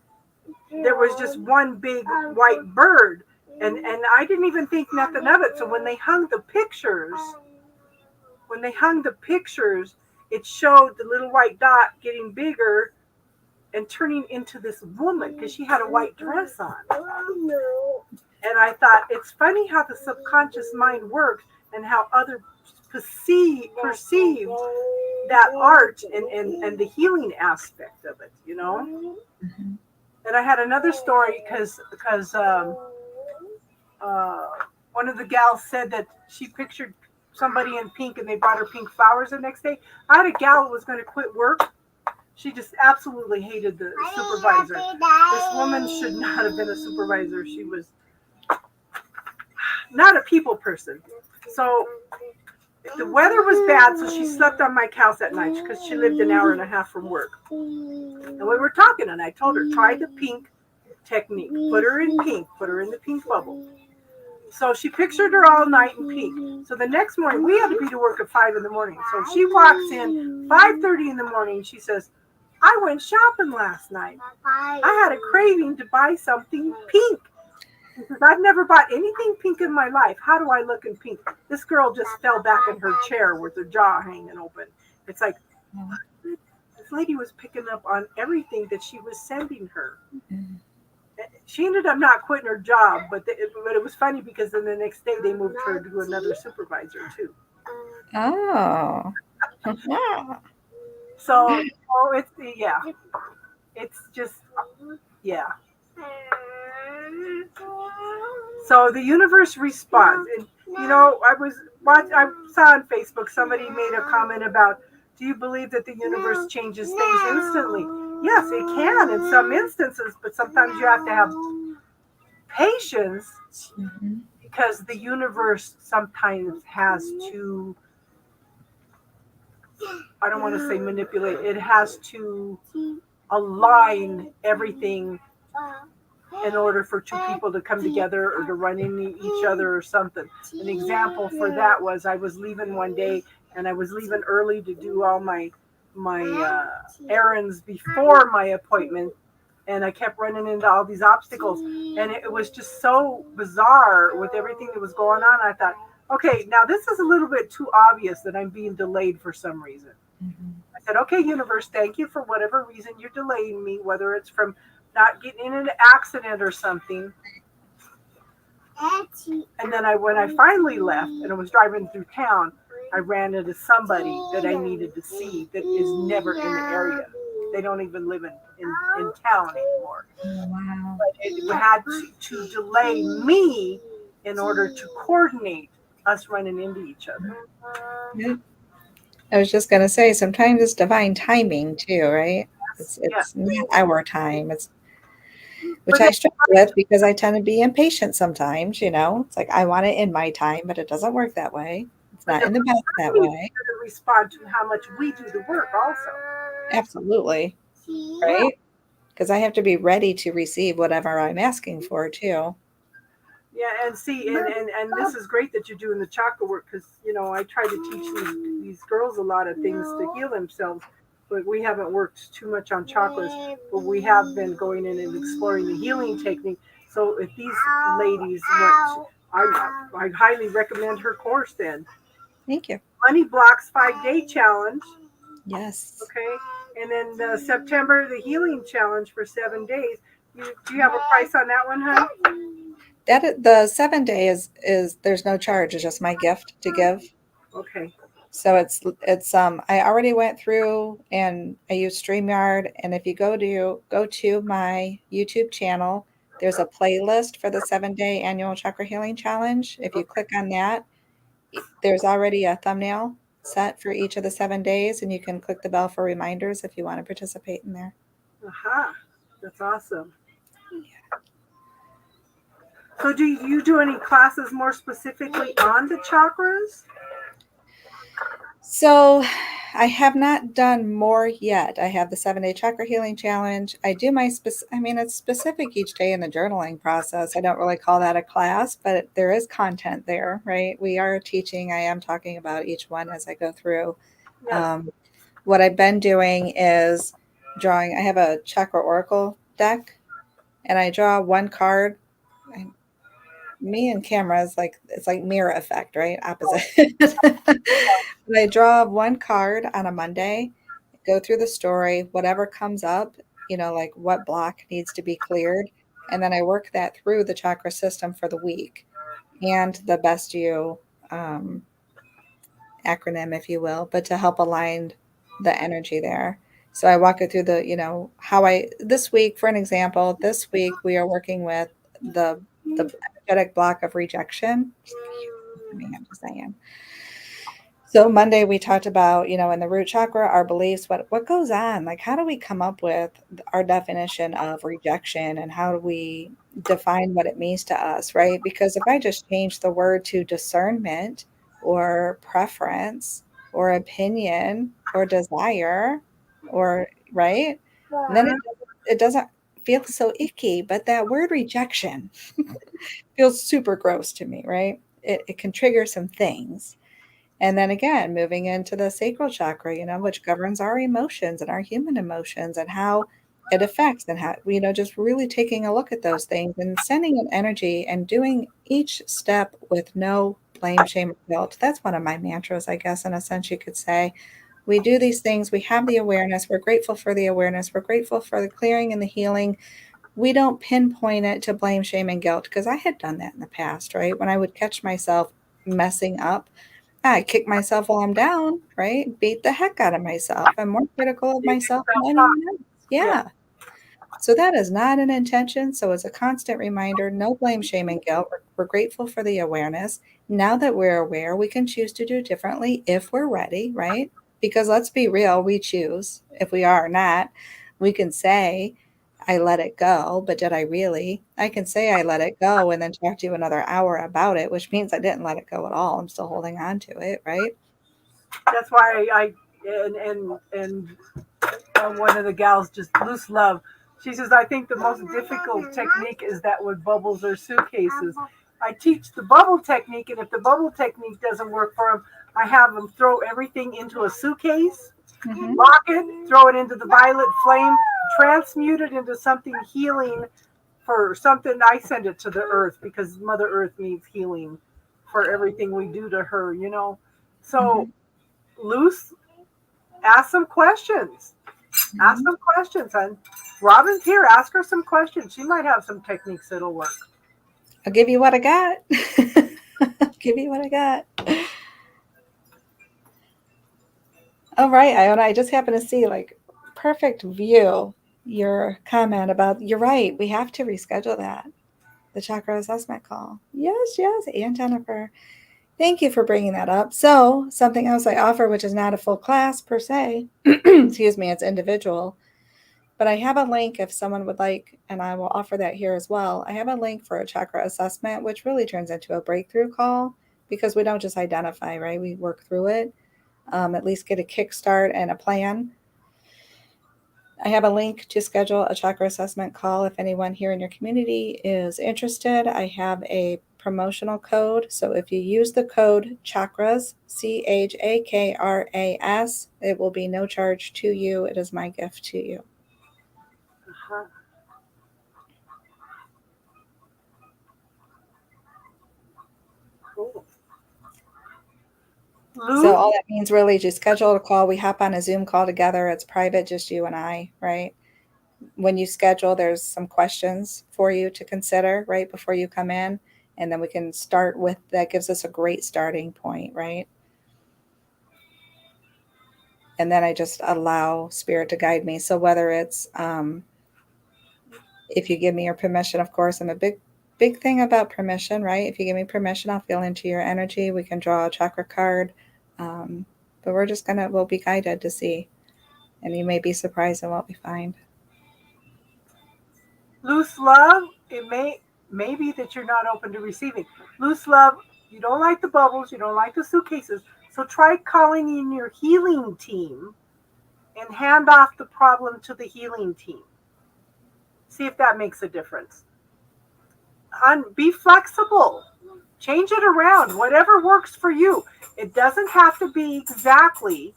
there was just one big white bird. And I didn't even think nothing of it. So when they hung the pictures, it showed the little white dot getting bigger and turning into this woman because she had a white dress on. And I thought, it's funny how the subconscious mind works and how others perceive that art and the healing aspect of it, Mm-hmm. And I had another story because one of the gals said that she pictured somebody in pink and they brought her pink flowers the next day. I had a gal who was going to quit work. She just absolutely hated the supervisor. This woman should not have been a supervisor. She was not a people person. So the weather was bad, so she slept on my couch at night because she lived an hour and a half from work. And we were talking, and I told her, try the pink technique. Put her in pink. Put her in the pink bubble. So she pictured her all night in pink. So the next morning, we had to be to work at 5 in the morning. So she walks in 5:30 in the morning. She says, I went shopping last night. I had a craving to buy something pink. Because I've never bought anything pink in my life. How do I look in pink? This girl just fell back in her chair with her jaw hanging open. It's like, this lady was picking up on everything that she was sending her. She ended up not quitting her job, but it was funny because then the next day they moved her to another supervisor too. Oh. So it's just, yeah. So the universe responds. And, I saw on Facebook, somebody made a comment about, do you believe that the universe changes things instantly? Yes, it can in some instances, but sometimes you have to have patience because the universe sometimes has to, I don't want to say manipulate, it has to align everything in order for 2 people to come together or to run into each other or something. An example for that was I was leaving one day and I was leaving early to do all my errands before my appointment, and I kept running into all these obstacles, and it was just so bizarre with everything that was going on. I thought, okay, now this is a little bit too obvious that I'm being delayed for some reason. I said, okay, universe, thank you for whatever reason you're delaying me, whether it's from not getting in an accident or something. And then when I finally left and I was driving through town, I ran into somebody that I needed to see that is never in the area. They don't even live in town anymore. Wow. But it had to delay me in order to coordinate us running into each other. Yeah. I was just going to say, sometimes it's divine timing too, right? It's not our time. Which I struggle with because I tend to be impatient sometimes, It's like I want it in my time, but it doesn't work that way. It's not in the best that way. To respond to how much we do the work also. Absolutely. right? Because I have to be ready to receive whatever I'm asking for too. Yeah, and see, and this is great that you're doing the chakra work because I try to teach these girls a lot of things to heal themselves, but we haven't worked too much on chakras. But we have been going in and exploring the healing technique. So if these ladies want, I highly recommend her course. Then Thank you. Money Blocks 5-day challenge. Yes. Okay, and then September the healing challenge for 7 days. Do you have a price on that one, honey? The 7 day is there's no charge. It's just my gift to give. Okay. So it's I already went through and I use Streamyard, and if you go to my YouTube channel, there's a playlist for the 7-day annual chakra healing challenge. If you click on that, there's already a thumbnail set for each of the 7 days, and you can click the bell for reminders if you want to participate in there. Aha, that's awesome. So do you do any classes more specifically on the chakras? So I have not done more yet. I have the 7-day chakra healing challenge. I do it's specific each day in the journaling process. I don't really call that a class, but there is content there, right? We are teaching. I am talking about each one as I go through. Yes. What I've been doing is drawing. I have a chakra oracle deck, and I draw one card. Me and cameras, it's like mirror effect, right? Opposite. But I draw one card on a Monday, go through the story, whatever comes up, like what block needs to be cleared, and then I work that through the chakra system for the week and the best you acronym, if you will, but to help align the energy there. So I walk it through this week, for an example, this week we are working with the energetic block of rejection. I'm just saying. So Monday we talked about, in the root chakra, our beliefs, what goes on, like how do we come up with our definition of rejection and how do we define what it means to us, right? Because if I just change the word to discernment or preference or opinion or desire or right, and then it doesn't feel so icky, but that word rejection feels super gross to me, right? It can trigger some things. And then again, moving into the sacral chakra, which governs our emotions and our human emotions and how it affects and how, just really taking a look at those things and sending an energy and doing each step with no blame, shame, or guilt. That's one of my mantras, I guess, in a sense you could say. We do these things, we have the awareness, we're grateful for the awareness, we're grateful for the clearing and the healing. We don't pinpoint it to blame, shame, and guilt because I had done that in the past, right? When I would catch myself messing up, I kick myself while I'm down, right? Beat the heck out of myself. I'm more critical of myself than anyone else. Yeah. So that is not an intention. So it's a constant reminder, no blame, shame, and guilt. We're grateful for the awareness. Now that we're aware, we can choose to do differently if we're ready, right? Because let's be real, we choose. If we are not, we can say, I let it go, but did I really? I can say I let it go and then talk to you another hour about it, which means I didn't let it go at all. I'm still holding on to it, right? That's why one of the gals, just loose love, she says, I think the most difficult technique is that with bubbles or suitcases. I teach the bubble technique, and if the bubble technique doesn't work for them, I have them throw everything into a suitcase, lock it, throw it into the violet flame, transmute it into something healing for something. I send it to the earth because Mother Earth needs healing for everything we do to her, So, Luce, ask some questions. Ask some questions, and Robin's here. Ask her some questions. She might have some techniques that'll work. I'll give you what I got. Give you what I got. All right, Iona, I just happened to see perfect view your comment about, you're right, we have to reschedule that. The Chakra Assessment call. Yes, and Jennifer. Thank you for bringing that up. So something else I offer, which is not a full class per se, excuse me, it's individual, but I have a link if someone would like, and I will offer that here as well. I have a link for a chakra assessment, which really turns into a breakthrough call because we don't just identify, right? We work through it, at least get a kickstart and a plan. I have a link to schedule a chakra assessment call if anyone here in your community is interested. I have a promotional code. So if you use the code Chakras, Chakras, it will be no charge to you. It is my gift to you. Uh-huh. Cool. Lou? So all that means really is you schedule a call. We hop on a Zoom call together. It's private, just you and I, right? When you schedule, there's some questions for you to consider right before you come in. And then we can start with, that gives us a great starting point, right? And then I just allow spirit to guide me. So whether it's, if you give me your permission, of course, I'm a big thing about permission, right? If you give me permission, I'll feel into your energy. We can draw a chakra card. But we'll be guided to see. And you may be surprised at what we find. Loose love, it may be that you're not open to receiving. Loose love, you don't like the bubbles, you don't like the suitcases. So try calling in your healing team and hand off the problem to the healing team. See if that makes a difference. Be flexible. Change it around. Whatever works for you. It doesn't have to be exactly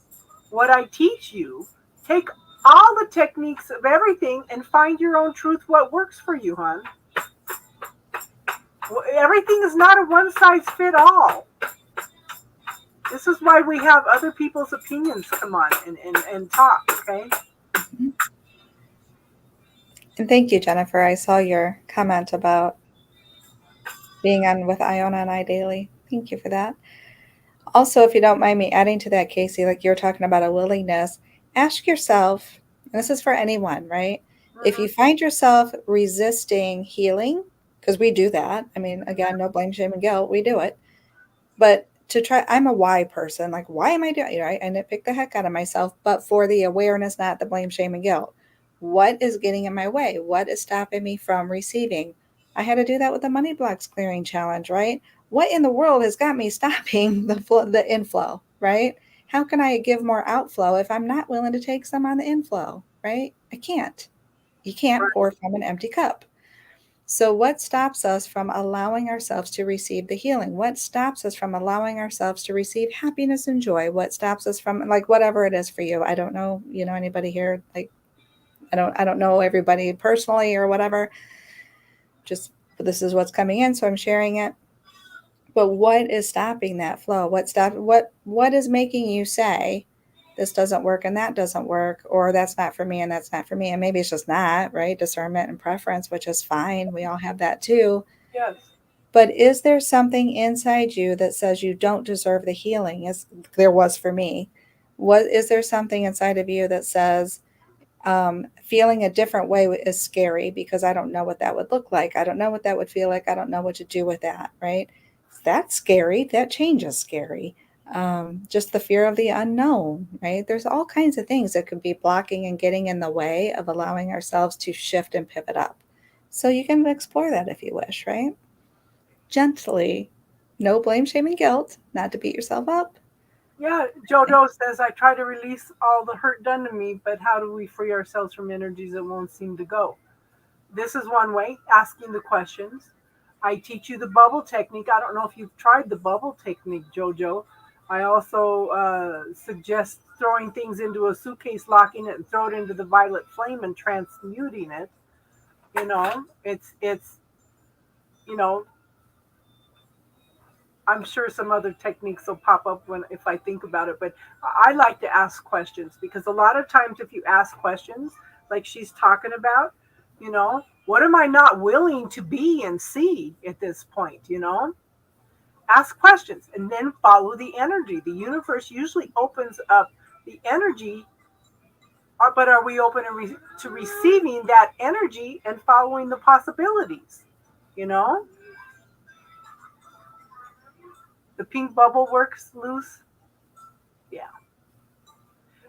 what I teach you. Take all the techniques of everything and find your own truth, what works for you, hon. Everything is not a one-size-fits-all. This is why we have other people's opinions come on and talk, okay? And thank you, Jennifer. I saw your comment about being on with Iona and I daily. Thank you for that. Also, if you don't mind me adding to that, Kaci, like you're talking about a willingness, ask yourself, and this is for anyone, right? Mm-hmm. If you find yourself resisting healing, because we do that. I mean, again, no blame, shame, and guilt. We do it. But to try, I'm a why person. Like, why am I doing it, right? I nitpick the heck out of myself, but for the awareness, not the blame, shame, and guilt. What is getting in my way? What is stopping me from receiving? I had to do that with the money blocks clearing challenge, right? What in the world has got me stopping the inflow, right? How can I give more outflow if I'm not willing to take some on the inflow, right? I can't. You can't pour from an empty cup. So what stops us from allowing ourselves to receive the healing? What stops us from allowing ourselves to receive happiness and joy? What stops us from, like, whatever it is for you? I don't know, anybody here, like, I don't know everybody personally or whatever. Just this is what's coming in, so I'm sharing it. But what is stopping that flow? What is making you say this doesn't work and that doesn't work, or that's not for me and that's not for me? And maybe it's just not, right? Discernment and preference, which is fine. We all have that too. Yes. But is there something inside you that says you don't deserve the healing, as there was for me? Is there something inside of you that says, feeling a different way is scary because I don't know what that would look like. I don't know what that would feel like. I don't know what to do with that, right? That's scary. That change is scary. Just the fear of the unknown, right? There's all kinds of things that could be blocking and getting in the way of allowing ourselves to shift and pivot up. So you can explore that if you wish, right? Gently. No blame, shame, and guilt. Not to beat yourself up. Yeah, Jojo says, I try to release all the hurt done to me, but how do we free ourselves from energies that won't seem to go? This is one way, asking the questions. I teach you the bubble technique. I don't know if you've tried the bubble technique, Jojo. I also suggest throwing things into a suitcase, locking it, and throw it into the violet flame and transmuting it. It's I'm sure some other techniques will pop up if I think about it, but I like to ask questions, because a lot of times if you ask questions like she's talking about, what am I not willing to be and see at this point, Ask questions and then follow the energy. The universe usually opens up the energy, but are we open to receiving that energy and following the possibilities, The pink bubble works loose. Yeah.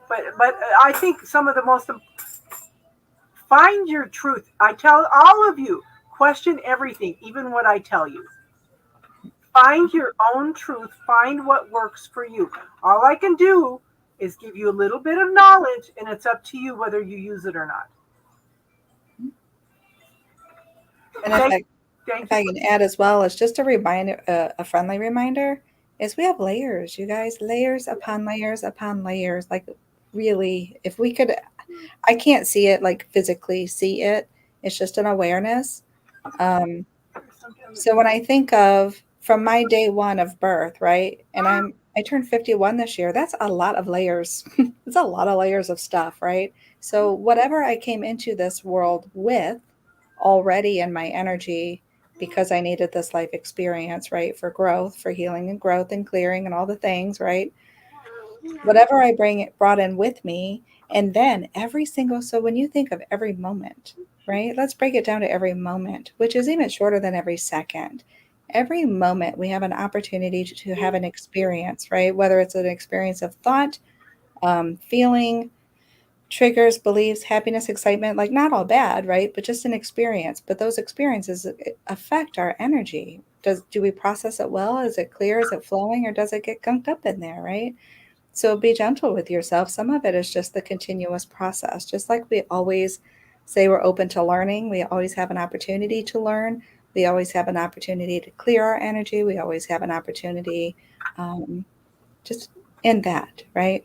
But I think some of the most, find your truth. I tell all of you, question everything, even what I tell you. Find your own truth. Find what works for you. All I can do is give you a little bit of knowledge, and it's up to you whether you use it or not. And if I can add as well, it's just a reminder, a friendly reminder, is we have layers, you guys, layers upon layers upon layers. Like really, if we could, I can't see it like physically see it. It's just an awareness. So when I think of from my day one of birth, right, and I turned 51 this year, that's a lot of layers. It's a lot of layers of stuff, right? So whatever I came into this world with already in my energy, because I needed this life experience, right, for growth, for healing and growth and clearing and all the things, right? Whatever I brought in with me, and then every single, so when you think of every moment, right, let's break it down to every moment, which is even shorter than every second. Every moment we have an opportunity to have an experience, right? Whether it's an experience of thought, feeling, triggers, beliefs, happiness, excitement, like not all bad, right? But just an experience. But those experiences affect our energy. Do we process it well? Is it clear? Is it flowing? Or does it get gunked up in there, right? So be gentle with yourself. Some of it is just the continuous process. Just like we always say we're open to learning, we always have an opportunity to learn. We always have an opportunity to clear our energy. We always have an opportunity just in that, right?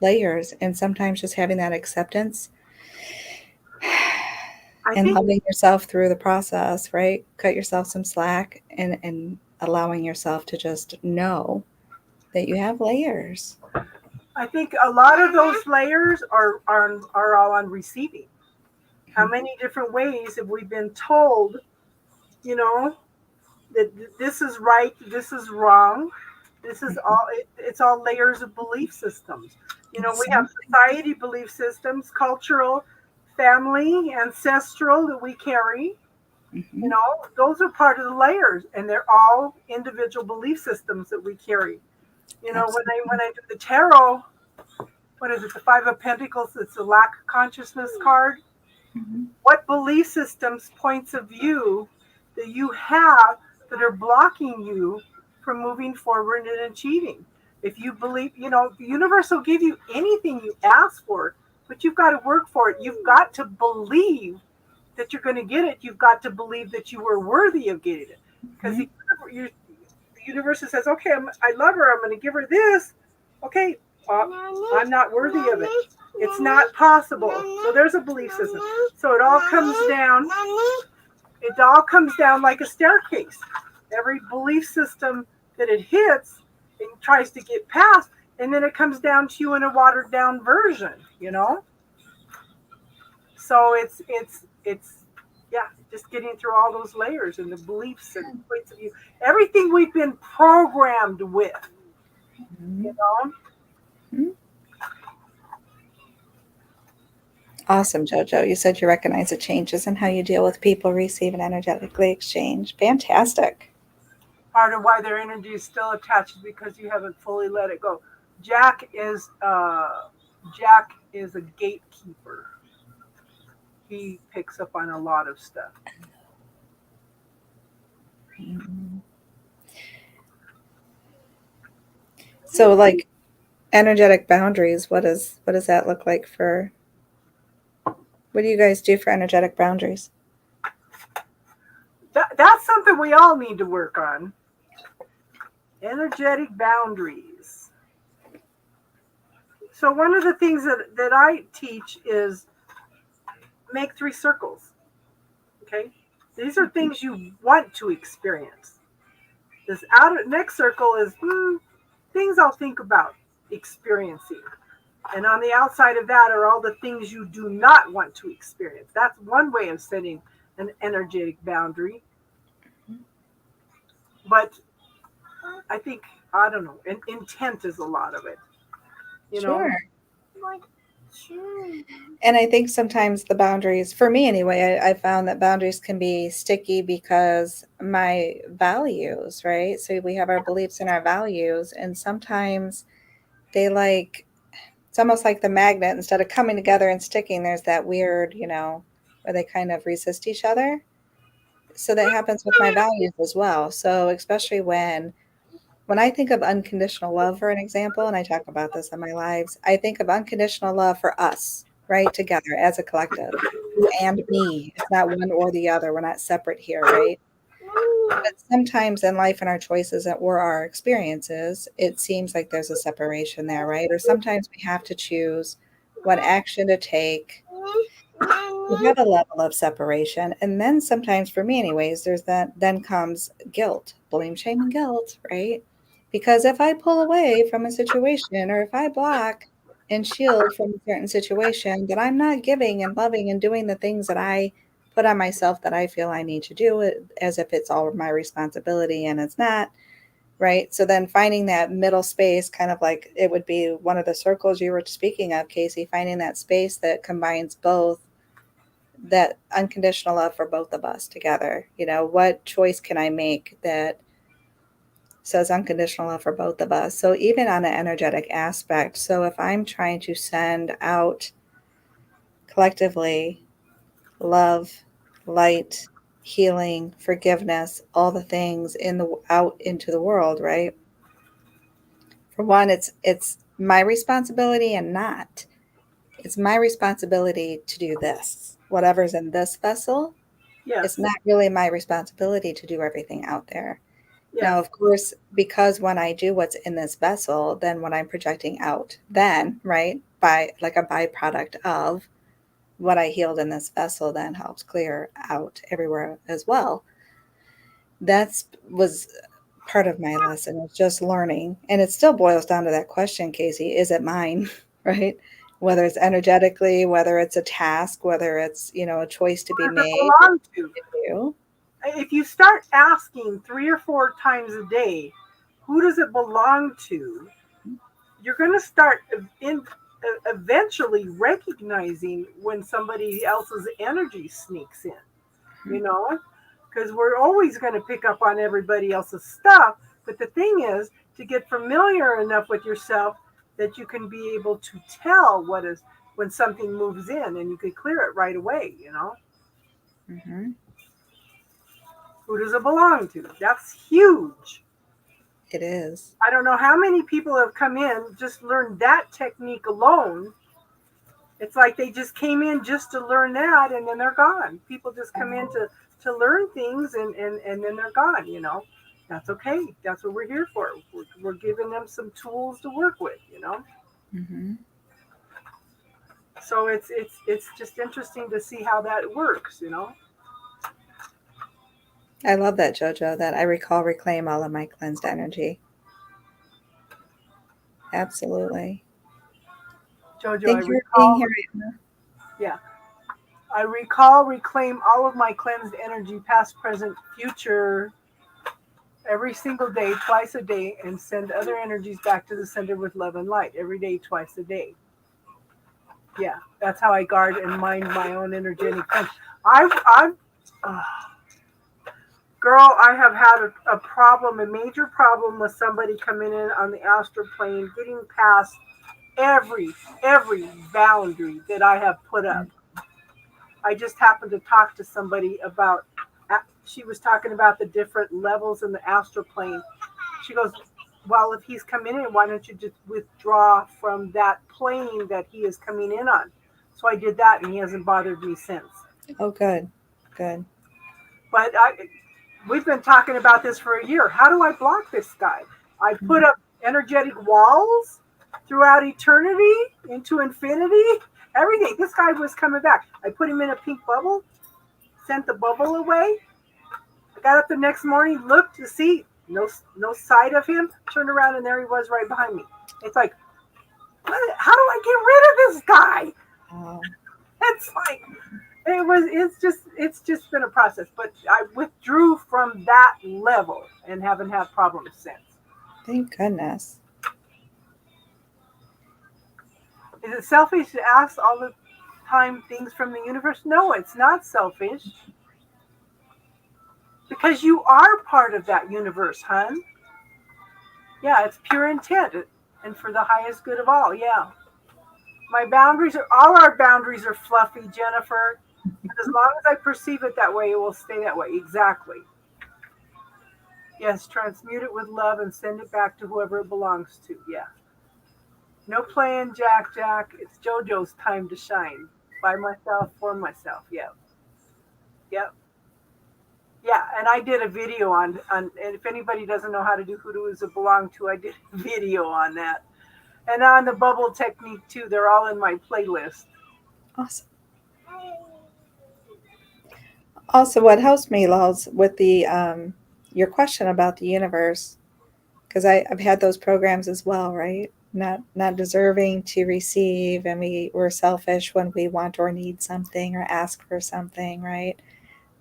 Layers, and sometimes just having that acceptance and loving yourself through the process, right? Cut yourself some slack and allowing yourself to just know that you have layers. I think a lot of those layers are all on receiving. How many different ways have we been told, that this is right, this is wrong, this is all, it's all layers of belief systems. We have society belief systems, cultural, family, ancestral that we carry. Mm-hmm. Those are part of the layers, and they're all individual belief systems that we carry. When I do the tarot, what is it, the Five of Pentacles, it's the lack of consciousness card. Mm-hmm. What belief systems, points of view that you have that are blocking you from moving forward and achieving? If you believe, the universe will give you anything you ask for, but you've got to work for it. You've got to believe that you're going to get it. You've got to believe that you were worthy of getting it. Because the universe says, okay, I love her. I'm going to give her this. Okay, I'm not worthy of it. It's not possible. So there's a belief system. So it all comes down. It all comes down like a staircase. Every belief system that it hits, it tries to get past, and then it comes down to you in a watered down version. So it's just getting through all those layers and the beliefs and points of view, everything we've been programmed with. Mm-hmm. Awesome, Jojo. You said you recognize the changes in how you deal with people, receive, and energetically exchange. Fantastic. Part of why their energy is still attached is because you haven't fully let it go. Jack is a gatekeeper. He picks up on a lot of stuff. Mm-hmm. So, like energetic boundaries, what does that look like for? What do you guys do for energetic boundaries? That's something we all need to work on. Energetic boundaries. So one of the things that I teach is make 3 circles. Okay? These are things you want to experience. This next circle is things I'll think about experiencing. And on the outside of that are all the things you do not want to experience. That's one way of setting an energetic boundary. But I think, I don't know, intent is a lot of it. Sure. And I think sometimes the boundaries, for me anyway, I found that boundaries can be sticky because my values, right? So we have our beliefs and our values, and sometimes they it's almost like the magnet, instead of coming together and sticking, there's that weird, where they kind of resist each other. So that happens with my values as well. So especially when when I think of unconditional love, for an example, and I talk about this in my lives, I think of unconditional love for us, right? Together as a collective, you and me. It's not one or the other. We're not separate here, right? But sometimes in life and our choices or our experiences, it seems like there's a separation there, right? Or sometimes we have to choose what action to take. We have a level of separation. And then sometimes, for me anyways, then comes guilt, blame, shame, and guilt, right? Because if I pull away from a situation, or if I block and shield from a certain situation, that I'm not giving and loving and doing the things that I put on myself that I feel I need to do, as if it's all my responsibility, and it's not, right? So then finding that middle space, kind of like it would be one of the circles you were speaking of, Casey, finding that space that combines both, that unconditional love for both of us together. What choice can I make that says unconditional love for both of us? So even on an energetic aspect, so if I'm trying to send out collectively love, light, healing, forgiveness, all the things out into the world, right? For one, it's my responsibility, and not. It's my responsibility to do this. Whatever's in this vessel, it's Yes. not really my responsibility to do everything out there. Now, Yes. of course, because when I do what's in this vessel, then what I'm projecting out, then, right, by like a byproduct of what I healed in this vessel, then helps clear out everywhere as well. That's was part of my lesson. It's just learning. And it still boils down to that question, Casey, is it mine? Right? Whether it's energetically, whether it's a task, whether it's, a choice to be Who does it made. belong to? You. If you start asking 3 or 4 times a day, who does it belong to? You're going to start eventually recognizing when somebody else's energy sneaks in, because we're always going to pick up on everybody else's stuff. But the thing is to get familiar enough with yourself that you can be able to tell when something moves in, and you can clear it right away. Mm-hmm. Who does it belong to? That's huge. It is. I don't know how many people have come in, just learned that technique alone. It's like they just came in just to learn that, and then they're gone. People just come in to learn things, and then they're gone. That's okay. That's what we're here for. We're giving them some tools to work with. Mm-hmm. So it's just interesting to see how that works. I love that, JoJo, that I reclaim all of my cleansed energy. Absolutely. Jojo, I Thank you for being recall. here, Anna. Yeah. Reclaim all of my cleansed energy, past, present, future, every single day, twice a day, and send other energies back to the center with love and light every day, twice a day. Yeah, that's how I guard and mind my own energetic punch. I've girl, I have had a problem, a major problem with somebody coming in on the astral plane, getting past every boundary that I have put up. I just happened to talk to somebody about. She was talking about the different levels in the astral plane. She goes, "Well, if he's coming in, why don't you just withdraw from that plane that he is coming in on?" So I did that, and he hasn't bothered me since. Oh, good. Good. But we've been talking about this for a year. How do I block this guy? I put up energetic walls throughout eternity, into infinity, everything. This guy was coming back. I put him in a pink bubble, sent the bubble away. I got up the next morning, looked to see no sight of him, turned around, and there he was right behind me. It's like, how do I get rid of this guy? Wow. It's like it's just been a process, but I withdrew from that level and haven't had problems since. Thank goodness. Is it selfish to ask all the time things from the universe? No, it's not selfish. Because you are part of that universe, hun. Yeah, it's pure intent and for the highest good of all. Yeah. All our boundaries are fluffy, Jennifer. And as long as I perceive it that way, it will stay that way. Exactly. Yes, transmute it with love and send it back to whoever it belongs to. Yeah. No playing, Jack, Jack. It's JoJo's time to shine. By myself, for myself. Yep. Yep. Yeah, and I did a video and if anybody doesn't know how to do who does it belong to, I did a video on that. And on the bubble technique too. They're all in my playlist. Awesome. Also, what helps me, Lals, with the your question about the universe, because I've had those programs as well, right? Not deserving to receive, and we're selfish when we want or need something or ask for something, right?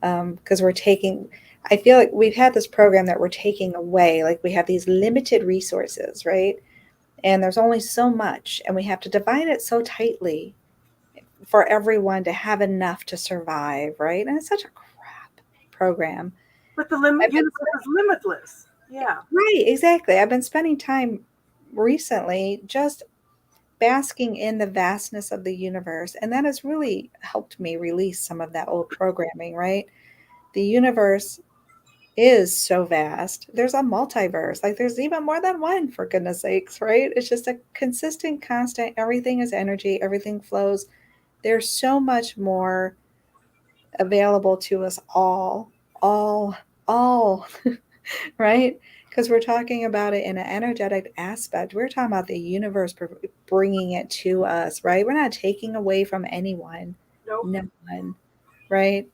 Because we're taking. I feel like we've had this program that we're taking away, like we have these limited resources, right? And there's only so much, and we have to divide it so tightly for everyone to have enough to survive, right? And it's such a crap program. But the universe is limitless. Yeah. Right, exactly. I've been spending time recently just basking in the vastness of the universe, and that has really helped me release some of that old programming, right? The universe is so vast. There's a multiverse. Like there's even more than one, for goodness sakes, right? It's just a consistent, constant, everything is energy, everything flows. There's so much more available to us all, right? Because we're talking about it in an energetic aspect. We're talking about the universe bringing it to us, right? We're not taking away from anyone, Nope. no one, right?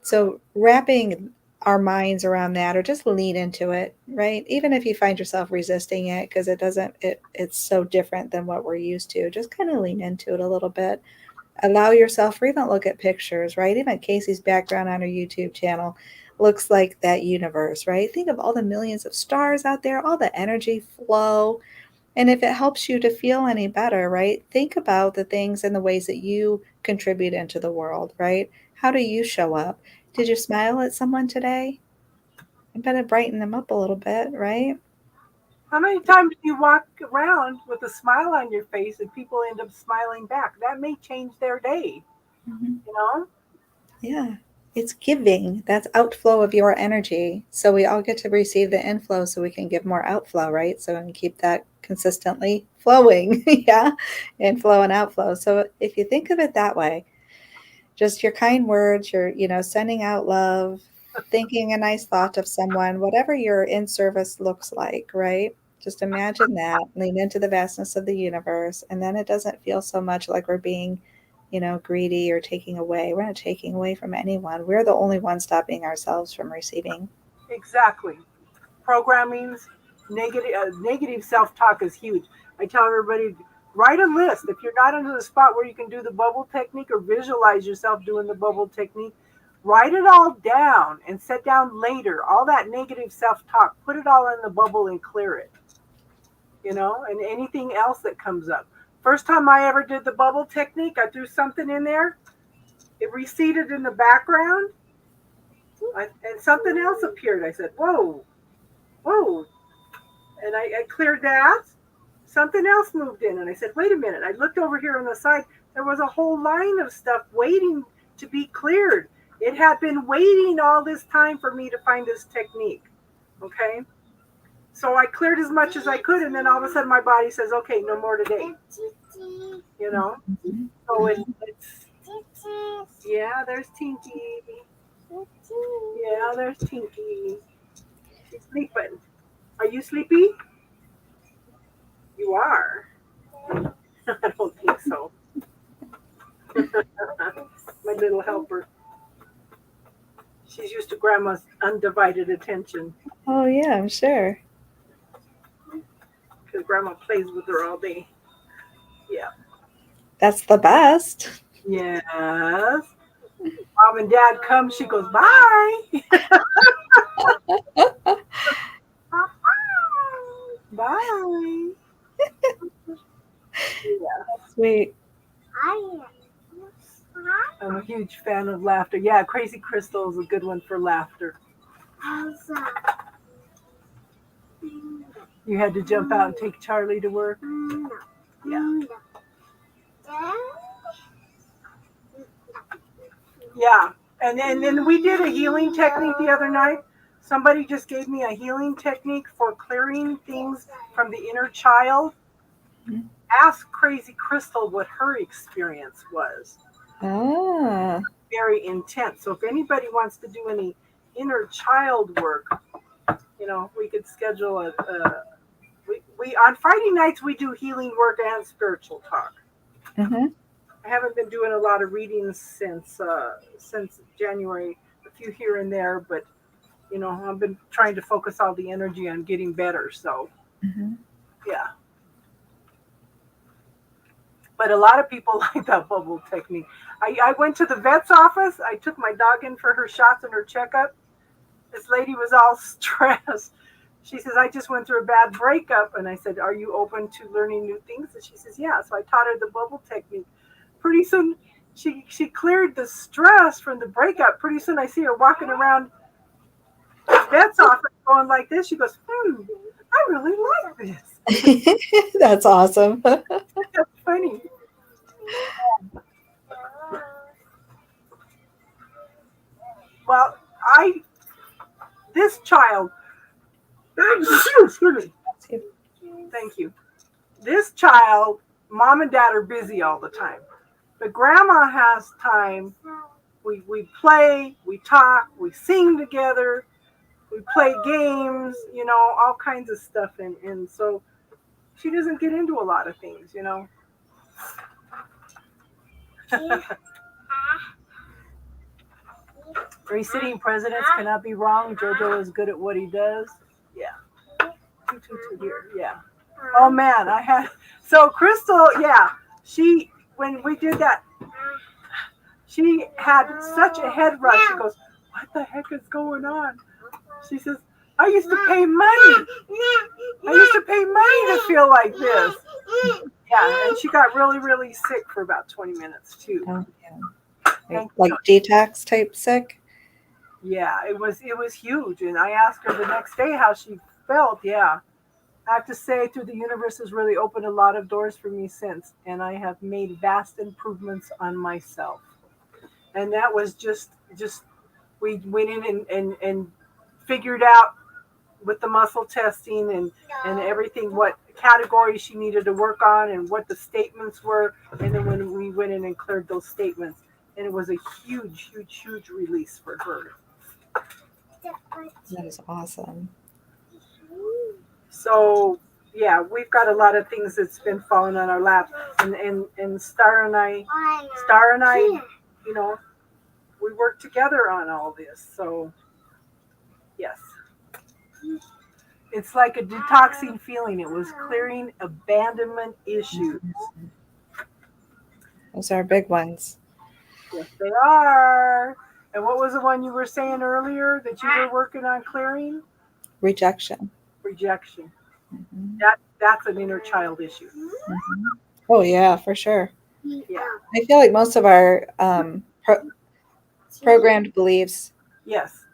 So wrapping our minds around that, or just lean into it, right? Even if you find yourself resisting it because it's so different than what we're used to, just kind of lean into it a little bit. Allow yourself, or even look at pictures, right? Even Casey's background on her YouTube channel looks like that universe, right? Think of all the millions of stars out there, all the energy flow. And if it helps you to feel any better, right? Think about the things and the ways that you contribute into the world, right? How do you show up? Did you smile at someone today? I bet it brighten them up a little bit, right? How many times do you walk around with a smile on your face and people end up smiling back? That may change their day, Mm-hmm. you know? Yeah. It's giving. That's outflow of your energy. So we all get to receive the inflow so we can give more outflow, right? So we can keep that consistently flowing. Yeah. Inflow and outflow. So if you think of it that way, just your kind words, your sending out love, thinking a nice thought of someone, whatever your in service looks like, right? Just imagine that, lean into the vastness of the universe, and then it doesn't feel so much like we're being, greedy or taking away. We're not taking away from anyone. We're the only ones stopping ourselves from receiving. Exactly. Programming's negative self-talk is huge. I tell everybody, write a list. If you're not into the spot where you can do the bubble technique or visualize yourself doing the bubble technique, write it all down and set down later all that negative self-talk. Put it all in the bubble and clear it. And anything else that comes up. First time I ever did the bubble technique, I threw something in there. It receded in the background, and something else appeared. I said, whoa, whoa. And I cleared that. Something else moved in, and I said, wait a minute. I looked over here on the side. There was a whole line of stuff waiting to be cleared. It had been waiting all this time for me to find this technique. Okay? So I cleared as much as I could, and then all of a sudden my body says, okay, no more today. So it's yeah, there's Tinky. Yeah, there's Tinky. She's sleeping. Are you sleepy? You are. I don't think so. My little helper. She's used to Grandma's undivided attention Oh, yeah, I'm sure. because Grandma plays with her all day. Yeah. That's the best. Yes. Mom and Dad come, she goes, bye. Bye. Yeah. Sweet. I'm a huge fan of laughter. Yeah, Crazy Crystal is a good one for laughter. You had to jump out and take Charlie to work? Yeah. Yeah. And then we did a healing technique the other night. Somebody just gave me a healing technique for clearing things from the inner child. Mhm. Ask Crazy Crystal what her experience was. Ah. Very intense. So if anybody wants to do any inner child work, we could schedule we on Friday nights we do healing work and spiritual talk. Mm-hmm. I haven't been doing a lot of readings since January, a few here and there, but I've been trying to focus all the energy on getting better. So Mm-hmm. yeah. But a lot of people like that bubble technique. I went to the vet's office. I took my dog in for her shots and her checkup. This lady was all stressed. She says, I just went through a bad breakup. And I said, are you open to learning new things? And she says, yeah. So I taught her the bubble technique. Pretty soon, she cleared the stress from the breakup. Pretty soon, I see her walking around the vet's office going like this. She goes, I really like this. That's awesome. That's funny. Well, this child, excuse me. Thank you. This child, mom and dad are busy all the time. But grandma has time. We play, we talk, we sing together, we play games, all kinds of stuff. And so she doesn't get into a lot of things, Three sitting presidents cannot be wrong. Jojo is good at what he does. Yeah. Two here. Yeah. Oh man, so Crystal, yeah, when we did that, she had such a head rush. She goes, what the heck is going on? She says, I used to pay money. I used to pay money to feel like this. Yeah, and she got really, really sick for about 20 minutes too. Oh, yeah. Like detox type sick? Yeah, it was huge. And I asked her the next day how she felt. Yeah. I have to say, through the universe has really opened a lot of doors for me since, and I have made vast improvements on myself. And that was just we went in and figured out with the muscle testing and everything what categories she needed to work on and what the statements were. And then when we went in and cleared those statements, and it was a huge, huge, huge release for her. That is awesome. So yeah, we've got a lot of things that's been falling on our lap, and Star and I, we work together on all this. So yes, it's like a detoxing feeling. It was clearing abandonment issues. Those are big ones. Yes, they are. And what was the one you were saying earlier that you were working on clearing? Rejection. Rejection. Mm-hmm. That's an inner child issue. Mm-hmm. Oh yeah, for sure. Yeah. I feel like most of our programmed beliefs Yes.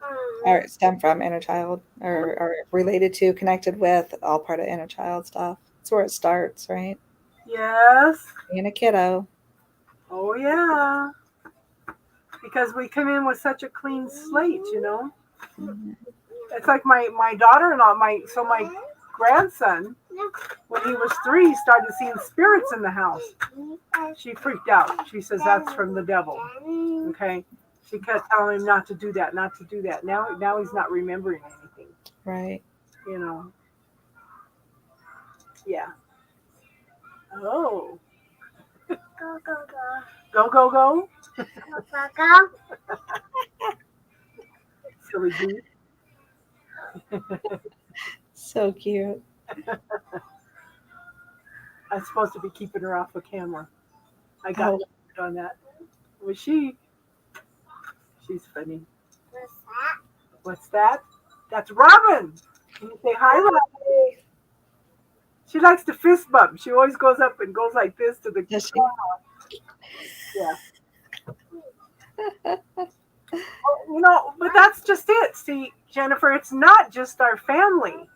stem from inner child or are related to, connected with, all part of inner child stuff. That's where it starts, right? Yes. Being a kiddo. Oh yeah. Because we come in with such a clean slate, Mm-hmm. It's like my daughter-in-law, my grandson, when he was 3, started seeing spirits in the house. She freaked out. She says that's from the devil. Okay. She kept telling him not to do that, not to do that. Now he's not remembering anything. Right. Yeah. Oh. Go, go, go. Go, go, go. Go, go, go. Silly goose. So cute. I'm supposed to be keeping her off the camera. I got on that. Was she? She's funny. What's that? What's that? That's Robin. Can you say hi, Robin? She likes to fist bump. She always goes up and goes like this to the Does she? Yeah. But that's just it. See, Jennifer, it's not just our family.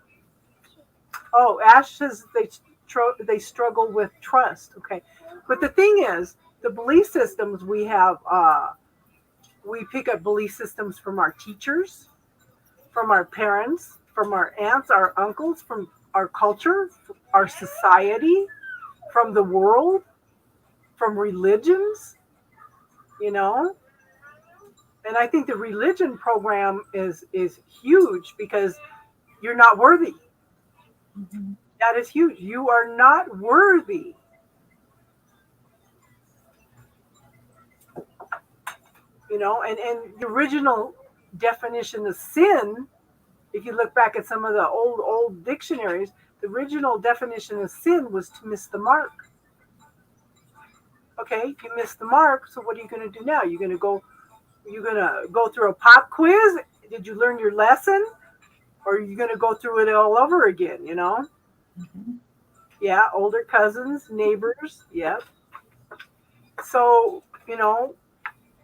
Oh, Ash says they struggle with trust. Okay. But the thing is, the belief systems we have, we pick up belief systems from our teachers, from our parents, from our aunts, our uncles, from our culture, our society, from the world, from religions, you know. And I think the religion program is huge because you're not worthy. Mhm. That is huge. You are not worthy. You know, and the original definition of sin, if you look back at some of the old dictionaries, the original definition of sin was to miss the mark. Okay, you missed the mark, so what are you going to do now? You're going to go through a pop quiz? Did you learn your lesson? Or are you going to go through it all over again, you know? Mhm. Yeah, older cousins, neighbors, yep. So, you know,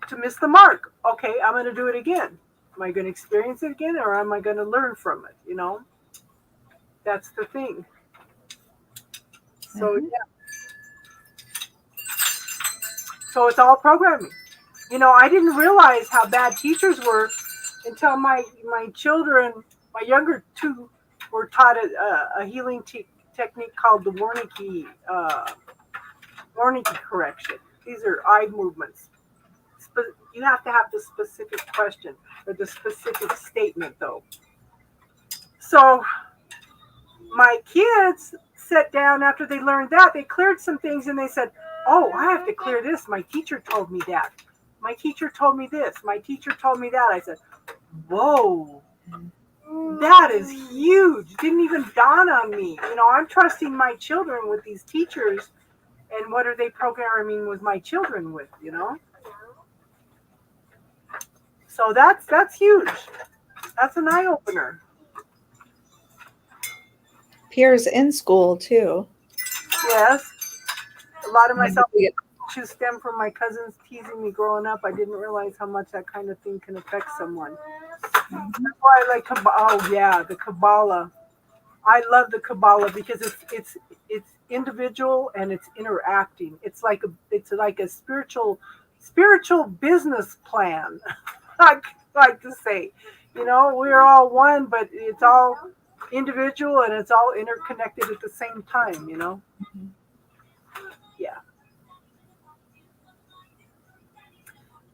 to miss the mark, okay, I'm going to do it again. Am I going to experience it again, or am I going to learn from it, you know? That's the thing. So, Mhm. yeah. So it's all programming. You know, I didn't realize how bad teachers were until my children, my younger two, were taught a healing technique called the Wernicke correction. These are eye movements. You have to have the specific question or the specific statement, though. So my kids sat down after they learned that. They cleared some things and they said, "Oh, I have to clear this. My teacher told me that. My teacher told me this. My teacher told me that." I said, "Whoa, that is huge. Didn't even dawn on me. You know, I'm trusting my children with these teachers, and what are they programming with my children with? You know." So that's huge. That's an eye opener. Peers in school too. Yes, a lot of my Maybe self we get- issues stem from my cousins teasing me growing up. I didn't realize how much that kind of thing can affect someone. Mhm. That's why I like Kabbalah. Oh yeah, the Kabbalah. I love the Kabbalah because it's individual and it's interacting. It's like a spiritual business plan. I like to say, you know, we're all one, but it's all individual and it's all interconnected at the same time. You know, Mhm. yeah.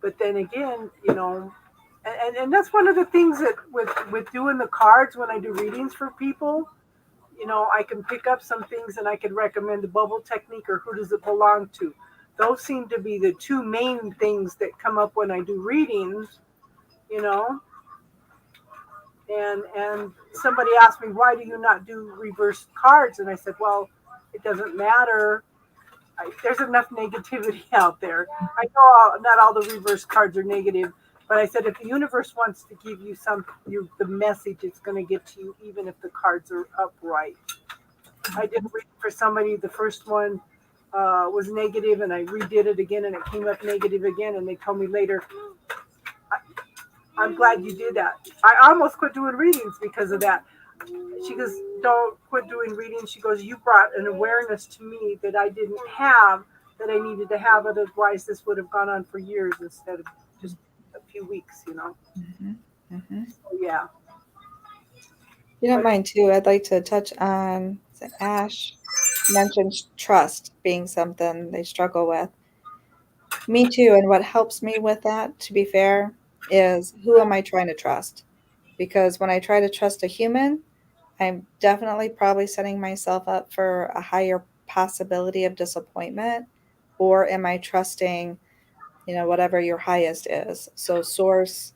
But then again, you know, and that's one of the things that with doing the cards when I do readings for people, you know, I can pick up some things and I can recommend the bubble technique or who does it belong to. Those seem to be the two main things that come up when I do readings, you know. And somebody asked me, why do you not do reverse cards? And I said, well, it doesn't matter. There's enough negativity out there. I know not all the reverse cards are negative, but I said if the universe wants to give you the message, it's going to get to you even if the cards are upright. I did read for somebody. The first one was negative, and I redid it again, and it came up negative again. And they told me later, "I'm glad you did that." I almost quit doing readings because of that. She goes, "Don't quit doing readings." She goes, "You brought an awareness to me that I didn't have, that I needed to have. Otherwise, this would have gone on for years instead of just a few weeks, you know." Mhm. Mhm. So, yeah. You don't But mind too. I'd like to touch on Ash mentioned trust being something they struggle with. Me too. And what helps me with that, to be fair, is who am I trying to trust? Because when I try to trust a human, I'm definitely probably setting myself up for a higher possibility of disappointment. Or am I trusting, whatever your highest is? So, source,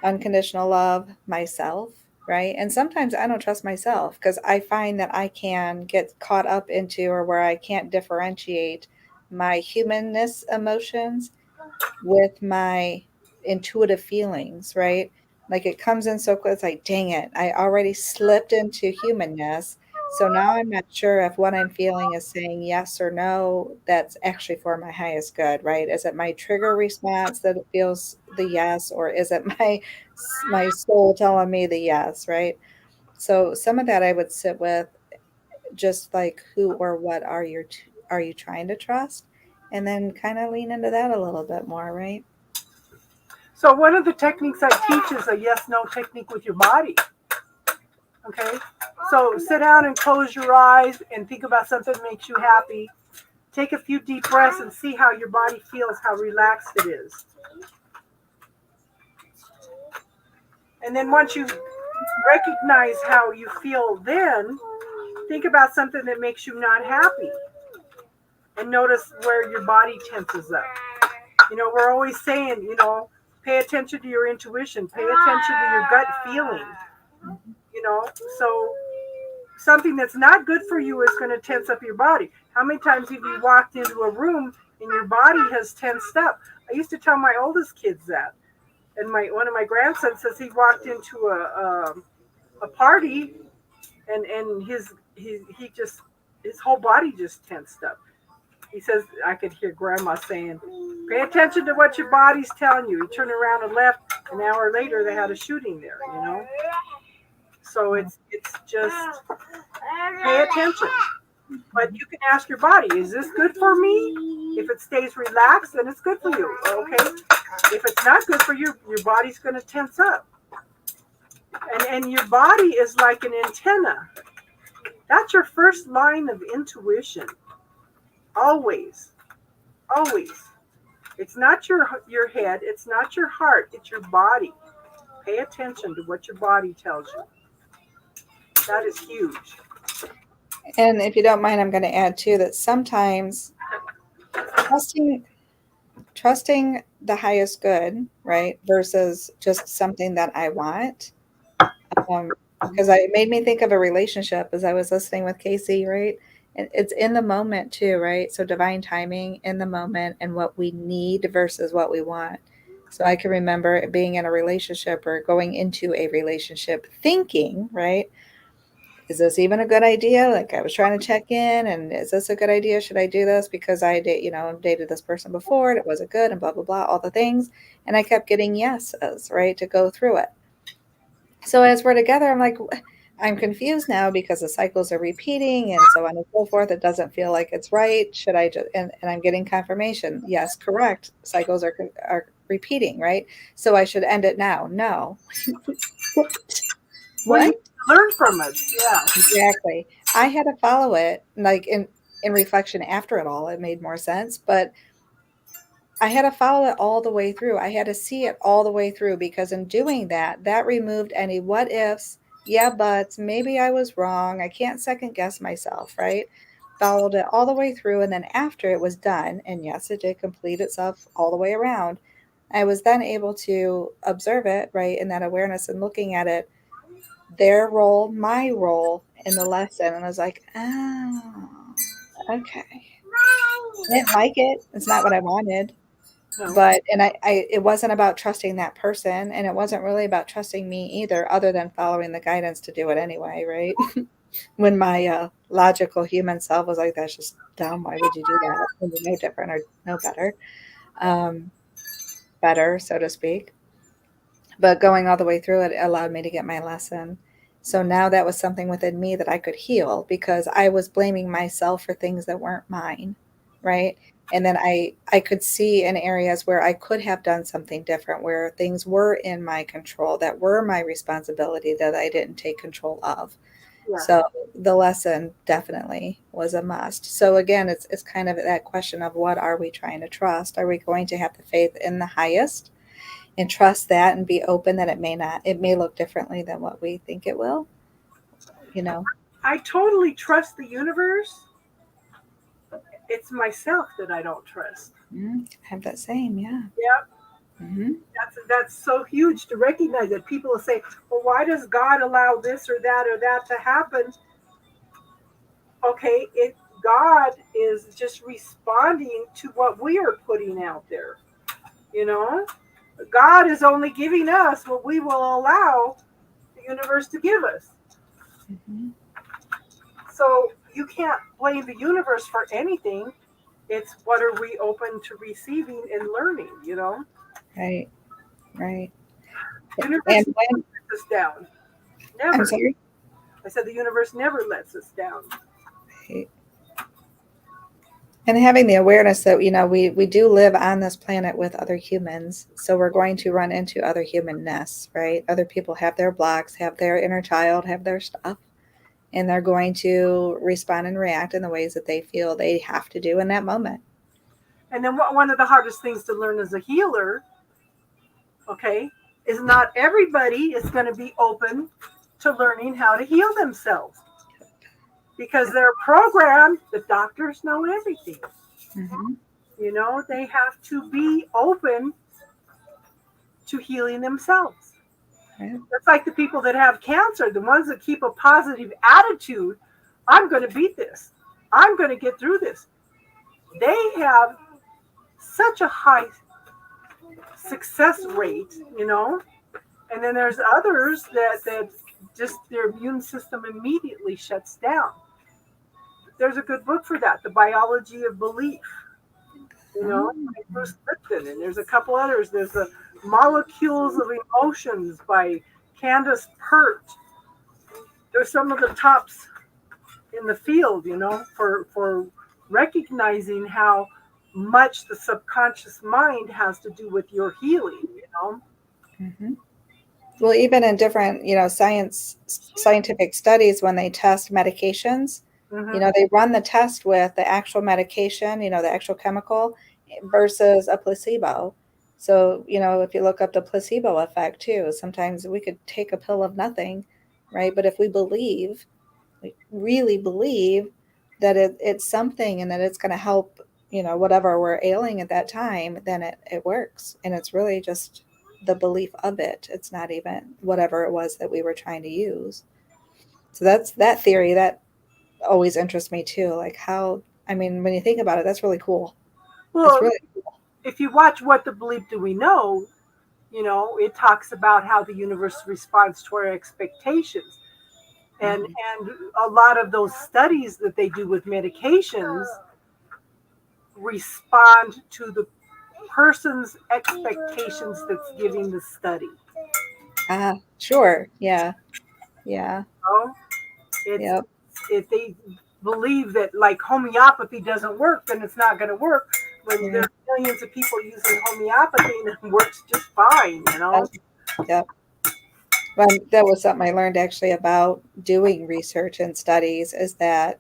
unconditional love, myself, right? And sometimes I don't trust myself because I find that I can get caught up into or where I can't differentiate my humanness emotions with my intuitive feelings, right? Like it comes in so close, like, dang it, I already slipped into humanness. So now I'm not sure if what I'm feeling is saying yes or no, that's actually for my highest good, right? Is it my trigger response that it feels the yes, or is it my soul telling me the yes, right? So some of that I would sit with, just like who or what are you trying to trust? And then kind of lean into that a little bit more, right? So one of the techniques I teach is a yes-no technique with your body. Okay? So sit down and close your eyes and think about something that makes you happy. Take a few deep breaths and see how your body feels, how relaxed it is. And then once you recognize how you feel, then think about something that makes you not happy. And notice where your body tenses up. You know, we're always saying, you know, pay attention to your intuition, pay attention to your gut feeling. You know, so something that's not good for you is going to tense up your body. How many times have you walked into a room and your body has tensed up? I used to tell my oldest kids that. And one of my grandsons says he walked into a party and his whole body just tensed up. He says, I could hear Grandma saying, pay attention to what your body's telling you. He turned around and left. An hour later, they had a shooting there, you know. So it's just pay attention. But you can ask your body, is this good for me? If it stays relaxed, then it's good for you. Okay. If it's not good for you, your body's going to tense up. And your body is like an antenna. That's your first line of intuition. Always. Always. It's not your head. It's not your heart. It's your body. Pay attention to what your body tells you. That is huge. And if you don't mind, I'm going to add too that sometimes trusting the highest good, right, versus just something that I want. Because it made me think of a relationship as I was listening with Kaci, right? And it's in the moment too, right? So divine timing in the moment and what we need versus what we want. So I can remember being in a relationship or going into a relationship thinking, right? Is this even a good idea? Like I was trying to check in and is this a good idea? Should I do this? Because I dated this person before and it wasn't good and blah, blah, blah, all the things. And I kept getting yeses, right? To go through it. So as we're together, I'm like, I'm confused now because the cycles are repeating and so on and so forth. It doesn't feel like it's right. Should I just, and I'm getting confirmation. Yes, correct. Cycles are repeating, right? So I should end it now. No. What? Learn from it. Yeah. Exactly. I had to follow it like in reflection after it all. It made more sense, but I had to follow it all the way through. I had to see it all the way through because in doing that, that removed any what ifs, yeah, buts, maybe I was wrong. I can't second guess myself, right? Followed it all the way through. And then after it was done, and yes, it did complete itself all the way around, I was then able to observe it, right? In that awareness and looking at it, their role, my role in the lesson. And I was like, oh, okay. I didn't like it. It's not what I wanted. No. But, and I, it wasn't about trusting that person. And it wasn't really about trusting me either, other than following the guidance to do it anyway, right? When my logical human self was like, that's just dumb. Why would you do that? When you know different or know better. Better, so to speak. But going all the way through it allowed me to get my lesson. So now that was something within me that I could heal because I was blaming myself for things that weren't mine, right? And then I could see in areas where I could have done something different, where things were in my control, that were my responsibility that I didn't take control of. Yeah. So the lesson definitely was a must. So again, it's kind of that question of what are we trying to trust? Are we going to have the faith in the highest and trust that and be open that it may look differently than what we think it will, you know? I totally trust the universe. It's myself that I don't trust. I have that same, yeah. Yep. Mm-hmm. That's so huge to recognize that. People will say, well, why does God allow this or that to happen? Okay, God is just responding to what we are putting out there. You know? God is only giving us what we will allow the universe to give us. Mm-hmm. So you can't blame the universe for anything. It's what are we open to receiving and learning, you know? Right. The universe never lets us down. Never. I'm sorry? I said the universe never lets us down. Right. And having the awareness that, we do live on this planet with other humans. So we're going to run into other humanness, right? Other people have their blocks, have their inner child, have their stuff. And they're going to respond and react in the ways that they feel they have to do in that moment. And then one of the hardest things to learn as a healer, okay, is not everybody is going to be open to learning how to heal themselves. Because they're programmed, the doctors know everything. Mm-hmm. They have to be open to healing themselves. Right. That's like the people that have cancer, the ones that keep a positive attitude. I'm going to beat this. I'm going to get through this. They have such a high success rate, and then there's others that just their immune system immediately shuts down. There's a good book for that, The Biology of Belief, by Bruce Lipton, and there's a couple others. There's the Molecules of Emotions by Candace Pert. There's some of the tops in the field, for recognizing how much the subconscious mind has to do with your healing, Mm-hmm. Well, even in different, scientific studies, when they test medications, Mm-hmm. they run the test with the actual medication, the actual chemical versus a placebo. So, if you look up the placebo effect too, sometimes we could take a pill of nothing, right? But if we really believe that it's something and that it's going to help, whatever we're ailing at that time, then it works. And it's really just the belief of it. It's not even whatever it was that we were trying to use. So that's that theory that always interests me too. Like when you think about it, that's really cool. Well, It's really cool. if you watch What the Belief Do We Know, it talks about how the universe responds to our expectations. And a lot of those studies that they do with medications respond to the person's expectations that's giving the study. Sure. Yeah. Yeah. Yep. If they believe that like homeopathy doesn't work, then it's not going to work. When there's millions of people using homeopathy and it works just fine, Yep. Well, that was something I learned actually about doing research and studies, is that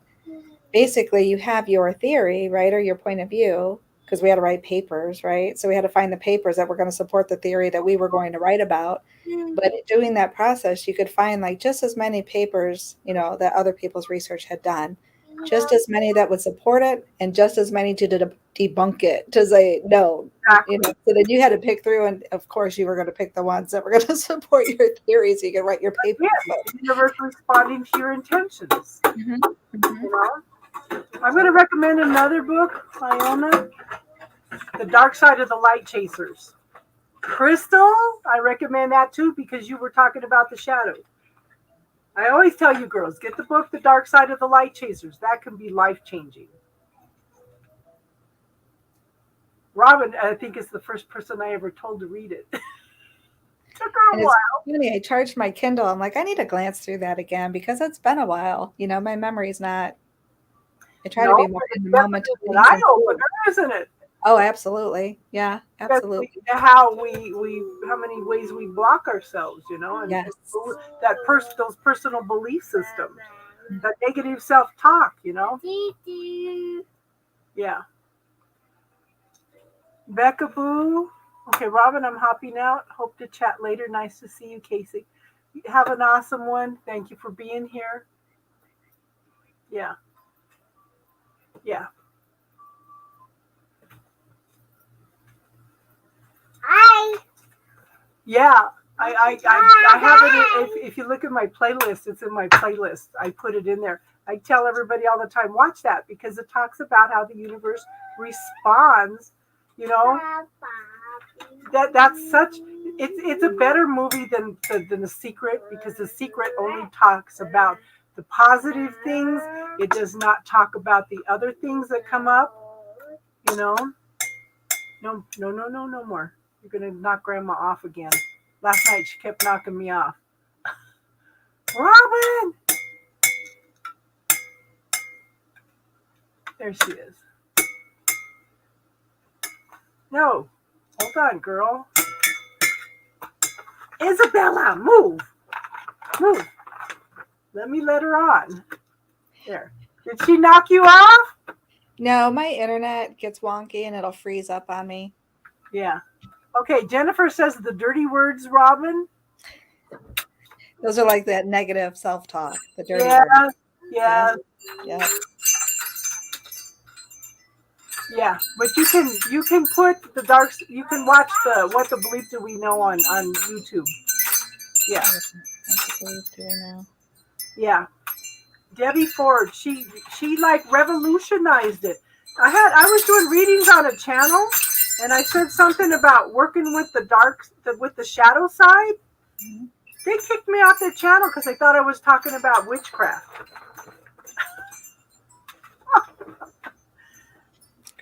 basically you have your theory, right, or your point of view, because we had to write papers, right? So we had to find the papers that were going to support the theory that we were going to write about. But doing that process, you could find like just as many papers, that other people's research had done, just as many that would support it, and just as many to debunk it, to say no. Exactly. So then you had to pick through, and of course you were going to pick the ones that were going to support your theory, so you could write your paper. The universe responding to your intentions. Mm-hmm. Mm-hmm. I'm going to recommend another book, Iona, The Dark Side of the Light Chasers. Crystal, I recommend that too, because you were talking about the shadow. I always tell you girls, get the book, The Dark Side of the Light Chasers. That can be life-changing. Robin, I think, is the first person I ever told to read it. Took her a while. Funny, I charged my Kindle. I'm like, I need to glance through that again because it's been a while. My memory's not. I try to be more in the moment. An eye-opener, isn't it? Oh, absolutely. Yeah, absolutely. How many ways we block ourselves, and yes. Those personal belief systems, that negative self-talk, Yeah. Becca Boo. Okay, Robin, I'm hopping out. Hope to chat later. Nice to see you, Casey. Have an awesome one. Thank you for being here. Yeah. Yeah. Hi. Yeah. I have it. If you look at my playlist, it's in my playlist. I put it in there. I tell everybody all the time, watch that, because it talks about how the universe responds. That's such. It's a better movie than The Secret, because The Secret only talks about the positive things. It does not talk about the other things that come up. No more. You're gonna knock Grandma off again. Last night she kept knocking me off. Robin! There she is. No. Hold on, girl. Isabella, move. Move. Let her on. There. Did she knock you off? No, my internet gets wonky and it'll freeze up on me. Yeah. Okay, Jennifer says the dirty words, Robin. Those are like that negative self-talk, the dirty Yeah. words. Yeah. Yeah. Yeah. But you can put the dark, you can watch the What the Bleep Do We Know on YouTube. Yeah. What belief do I know? Yeah. Debbie Ford, she like revolutionized it. I was doing readings on a channel and I said something about working with with the shadow side. Mm-hmm. They kicked me off their channel because they thought I was talking about witchcraft.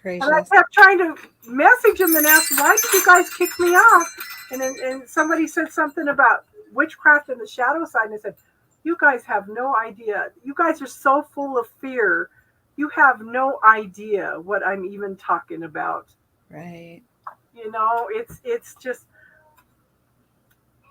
Gracious. And I kept trying to message them and ask, why did you guys kick me off? And somebody said something about witchcraft and the shadow side. And I said, you guys have no idea. You guys are so full of fear. You have no idea what I'm even talking about. Right. You know, it's just,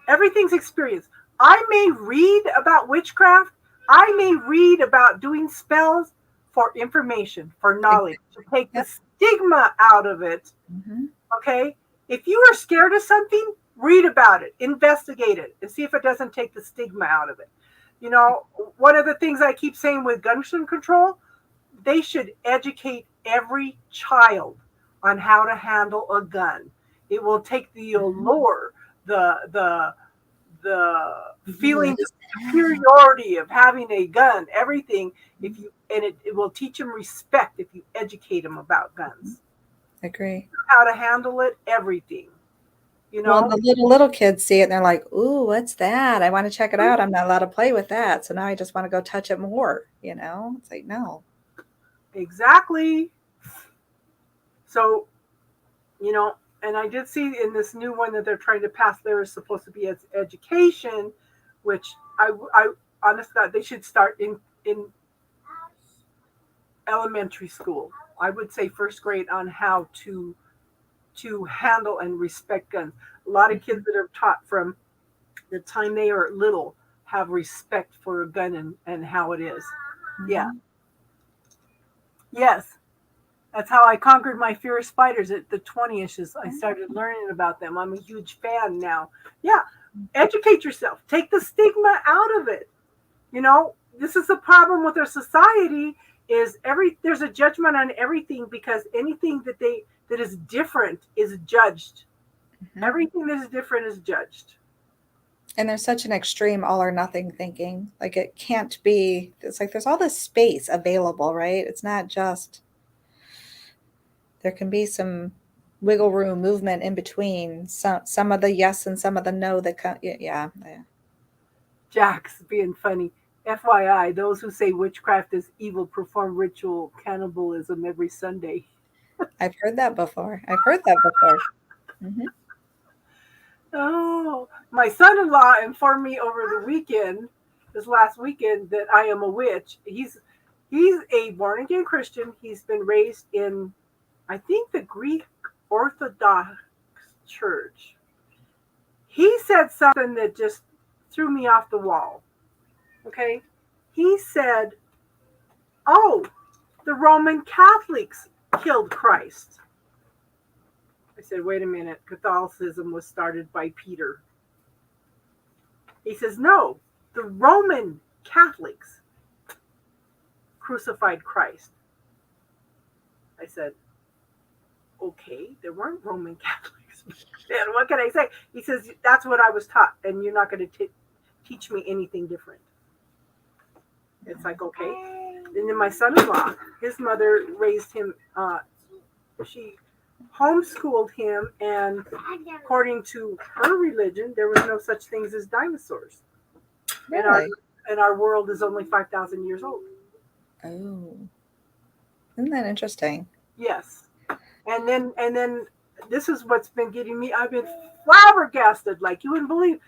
everything's experience. I may read about witchcraft. I may read about doing spells for information, for knowledge, to take the stigma out of it. Mm-hmm. Okay? If you are scared of something, read about it, investigate it, and see if it doesn't take the stigma out of it. You know, one of the things I keep saying with gun control, they should educate every child on how to handle a gun. It will take the allure, the feeling of superiority of having a gun, everything. It will teach them respect if you educate them about guns. Agree. How to handle it, everything. You know, well, the little kids see it and they're like, "Ooh, what's that? I want to check it out. I'm not allowed to play with that. So now I just want to go touch it more." You know, it's like, no. Exactly. So, you know, and I did see in this new one that they're trying to pass, there is supposed to be as education, which I honestly thought they should start in elementary school. I would say first grade, on how to handle and respect guns. A lot of kids that are taught from the time they are little have respect for a gun and how it is. Mm-hmm. Yeah. Yes. That's how I conquered my fear of spiders at the 20-ish. I started learning about them. I'm a huge fan now. Yeah. Educate yourself. Take the stigma out of it. You know, this is the problem with our society is there's a judgment on everything because anything that is different is judged. Mm-hmm. Everything that is different is judged. And there's such an extreme all or nothing thinking. Like it can't be, it's like there's all this space available, right? It's not just, there can be some wiggle room movement in between. Some of the yes and some of the no that come, yeah. Jack's being funny. FYI, those who say witchcraft is evil perform ritual cannibalism every Sunday. I've heard that before. Mm-hmm. Oh, my son-in-law informed me over the weekend, this last weekend, that I am a witch. He's a born-again Christian. He's been raised in, I think, the Greek Orthodox Church. He said something that just threw me off the wall. Okay? He said, oh, the Roman Catholics killed Christ. I said, wait a minute. Catholicism was started by Peter. He says, no, the Roman Catholics crucified Christ. I said, okay, there weren't Roman Catholics. And what can I say? He says, that's what I was taught, and you're not going to teach me anything different. It's like, okay. And then my son-in-law, his mother raised him, she homeschooled him, and according to her religion, there was no such things as dinosaurs. Really? And our world is only 5,000 years old. Oh. Isn't that interesting? Yes. And then this is what's been getting me. I've been flabbergasted, like you wouldn't believe.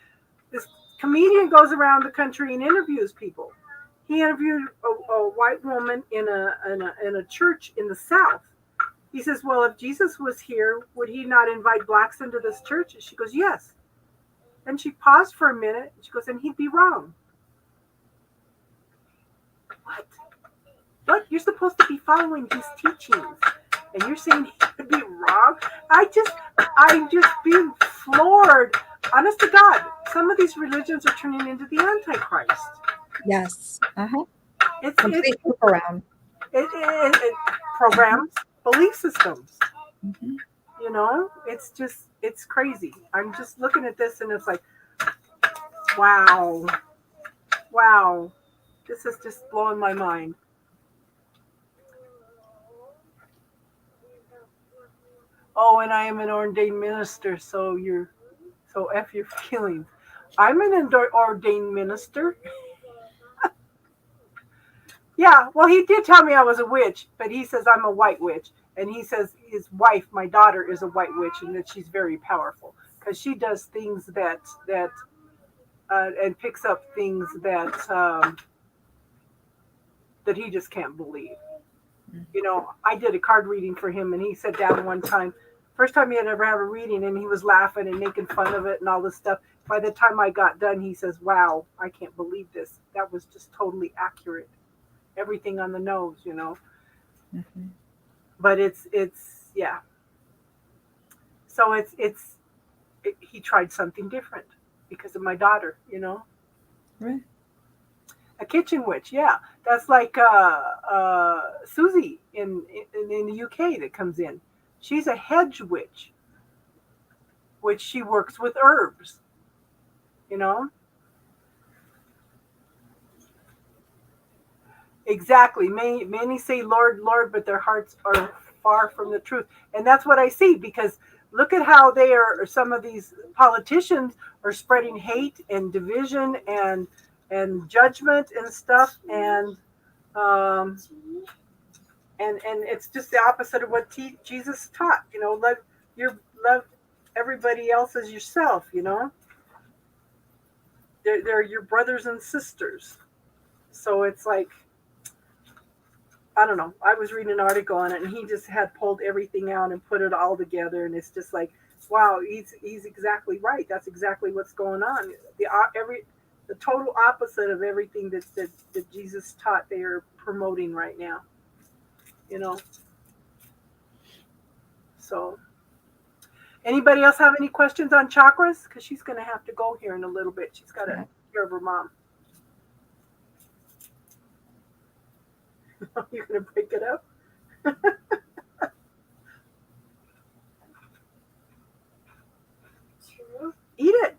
This comedian goes around the country and interviews people. He interviewed a white woman in a church in the South, He says, well, if Jesus was here, would he not invite blacks into this church? And she goes, yes. And she paused for a minute. And she goes, and he'd be wrong. What? What? You're supposed to be following his teachings. And you're saying he could be wrong? I'm just being floored. Honest to God, some of these religions are turning into the Antichrist. Yes. Uh-huh. It's Complete around. it programs, belief systems. Mm-hmm. You know, it's crazy. I'm just looking at this and it's like, wow. This is just blowing my mind. Oh, and I am an ordained minister, so F your feelings. I'm an ordained minister. Yeah, well, he did tell me I was a witch, but he says I'm a white witch. And he says his wife, my daughter, is a white witch and that she's very powerful because she does things that and picks up things that he just can't believe. You know, I did a card reading for him and he sat down one time, first time he had ever had a reading, and he was laughing and making fun of it and all this stuff. By the time I got done, he says, wow, I can't believe this. That was just totally accurate. Everything on the nose, you know. Mm-hmm. But it's yeah. So he tried something different because of my daughter, you know. Right. A kitchen witch, yeah. That's like Susie in the UK that comes in. She's a hedge witch, which she works with herbs, you know. Exactly. Many say, Lord, Lord, but their hearts are far from the truth. And that's what I see, because look at how some of these politicians are spreading hate and division and judgment and stuff. And it's just the opposite of what Jesus taught, you know, love everybody else as yourself, you know. They're your brothers and sisters. So it's like, I don't know. I was reading an article on it, and he just had pulled everything out and put it all together, and it's just like, wow, he's exactly right. That's exactly what's going on. The total opposite of everything that Jesus taught, they are promoting right now. You know. So, anybody else have any questions on chakras? Because she's going to have to go here in a little bit. She's got to take care of her mom. You're going to break it up? Eat it.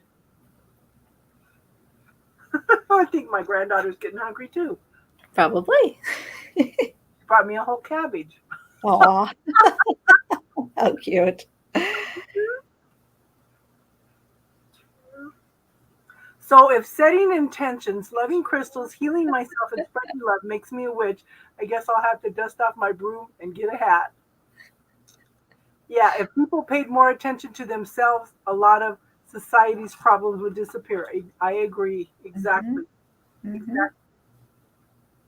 I think my granddaughter's getting hungry too. Probably. Brought me a whole cabbage. Aw. How cute. So if setting intentions, loving crystals, healing myself, and spreading love makes me a witch, I guess I'll have to dust off my broom and get a hat. Yeah, if people paid more attention to themselves, a lot of society's problems would disappear. I agree. Exactly. Mm-hmm. Exactly.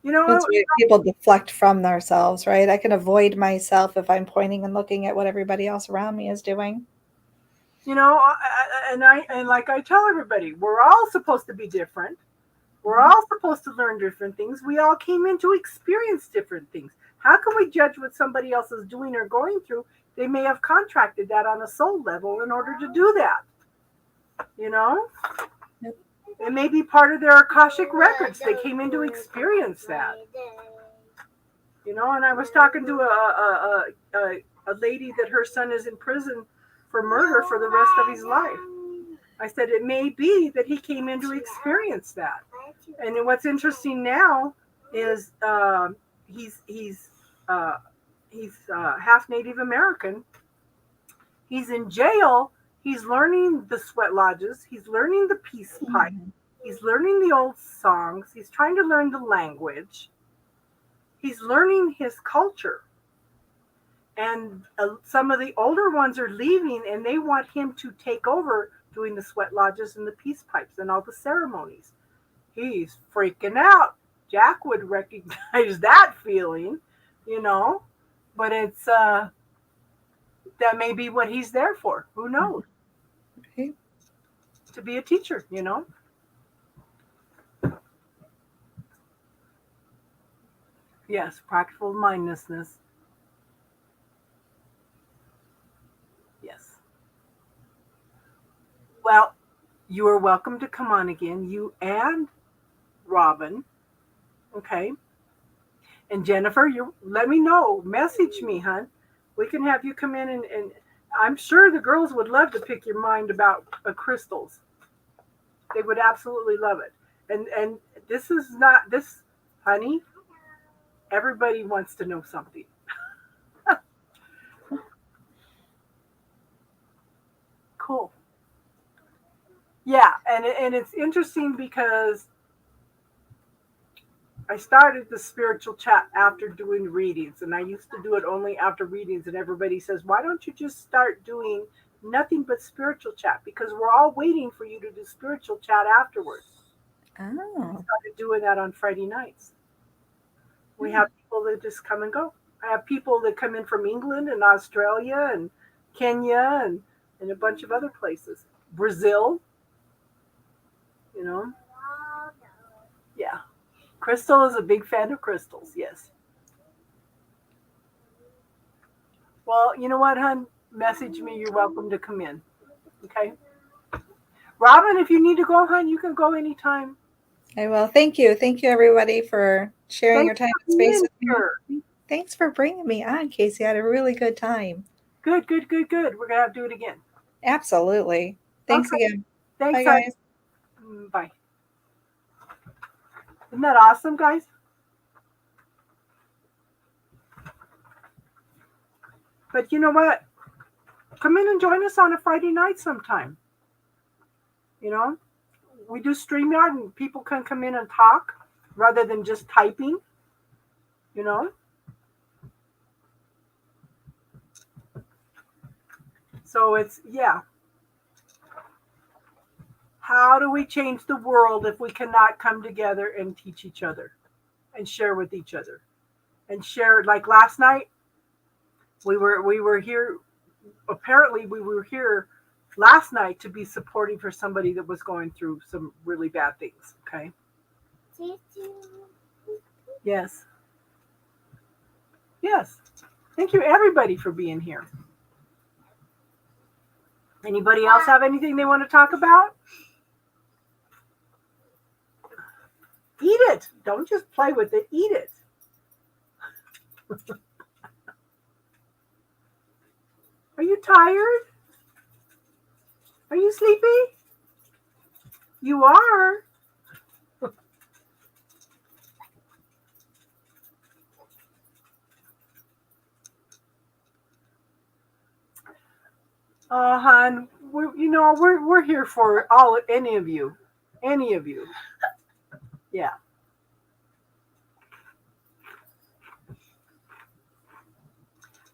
You know, it's where people deflect from themselves, right? I can avoid myself if I'm pointing and looking at what everybody else around me is doing. You know, and like I tell everybody, we're all supposed to be different. We're all supposed to learn different things. We all came in to experience different things. How can we judge what somebody else is doing or going through? They may have contracted that on a soul level in order to do that. You know? Yep. It may be part of their Akashic records. They came in to experience that. You know, and I was talking to a lady that her son is in prison for murder for the rest of his life. I said it may be that he came in to experience that. And what's interesting now is he's half Native American. He's in jail. He's learning the sweat lodges. He's learning the peace pipe. He's learning the old songs. He's trying to learn the language. He's learning his culture. And some of the older ones are leaving, and they want him to take over doing the sweat lodges and the peace pipes and all the ceremonies. He's freaking out. Jack would recognize that feeling, you know. But it's that may be what he's there for. Who knows? Okay. To be a teacher, you know? Yes, practical mindlessness. Yes. Well, you are welcome to come on again, you and Robin. Okay. And Jennifer, you let me know. Message me, hon. We can have you come in and I'm sure the girls would love to pick your mind about crystals. They would absolutely love it. And this is not this, honey. Everybody wants to know something. Cool. Yeah, and it's interesting because I started the spiritual chat after doing readings, and I used to do it only after readings, and everybody says, why don't you just start doing nothing but spiritual chat? Because we're all waiting for you to do spiritual chat afterwards. Oh. I started doing that on Friday nights. We have people that just come and go. I have people that come in from England and Australia and Kenya and a bunch of other places. Brazil, you know. Yeah. Crystal is a big fan of crystals, yes. Well, you know what, hon? Message me. You're welcome to come in. Okay? Robin, if you need to go, hon, you can go anytime. Okay, well, thank you. Thank you, everybody, for sharing your time and space with me. Thanks for bringing me on, Kaci. I had a really good time. Good. We're going to have to do it again. Absolutely. Thanks again. Thanks, bye, guys. Bye. Isn't that awesome, guys? But you know what? Come in and join us on a Friday night sometime. You know? We do Streamyard and people can come in and talk rather than just typing. You know? So it's, yeah. How do we change the world if we cannot come together and teach each other and share with each other and share? Like last night, we were here. Apparently, we were here last night to be supporting for somebody that was going through some really bad things. Okay. Yes. Thank you, everybody, for being here. Anybody else have anything they want to talk about? Eat it. Don't just play with it. Eat it. Are you tired? Are you sleepy? You are. Oh, hon, we're here for any of you. Yeah.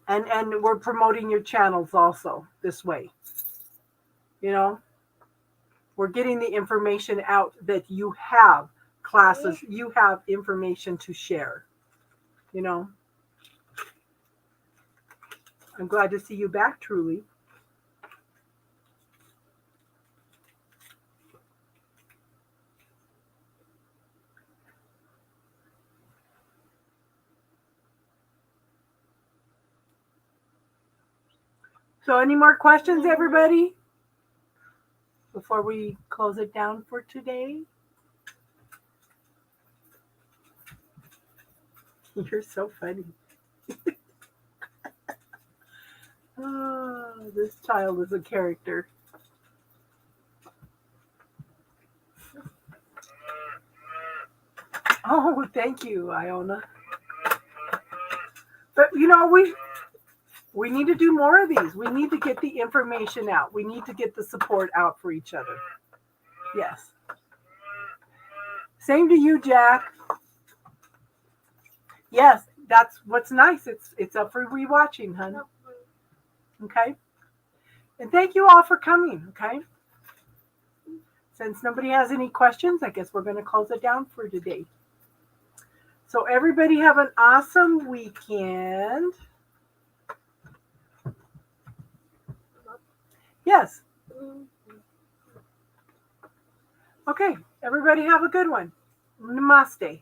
And we're promoting your channels also this way. You know, we're getting the information out that you have classes, you have information to share. You know, I'm glad to see you back, truly. So any more questions, everybody? Before we close it down for today? You're so funny. Oh, this child is a character. Oh, thank you, Iona. But you know, we need to do more of these. We need to get the information out. We need to get the support out for each other. Yes. Same to you, Jack. Yes, that's what's nice. It's up for rewatching, honey. Okay. And thank you all for coming. Okay. Since nobody has any questions, I guess we're going to close it down for today. So everybody have an awesome weekend. Yes. Mm. Okay. Everybody have a good one. Namaste.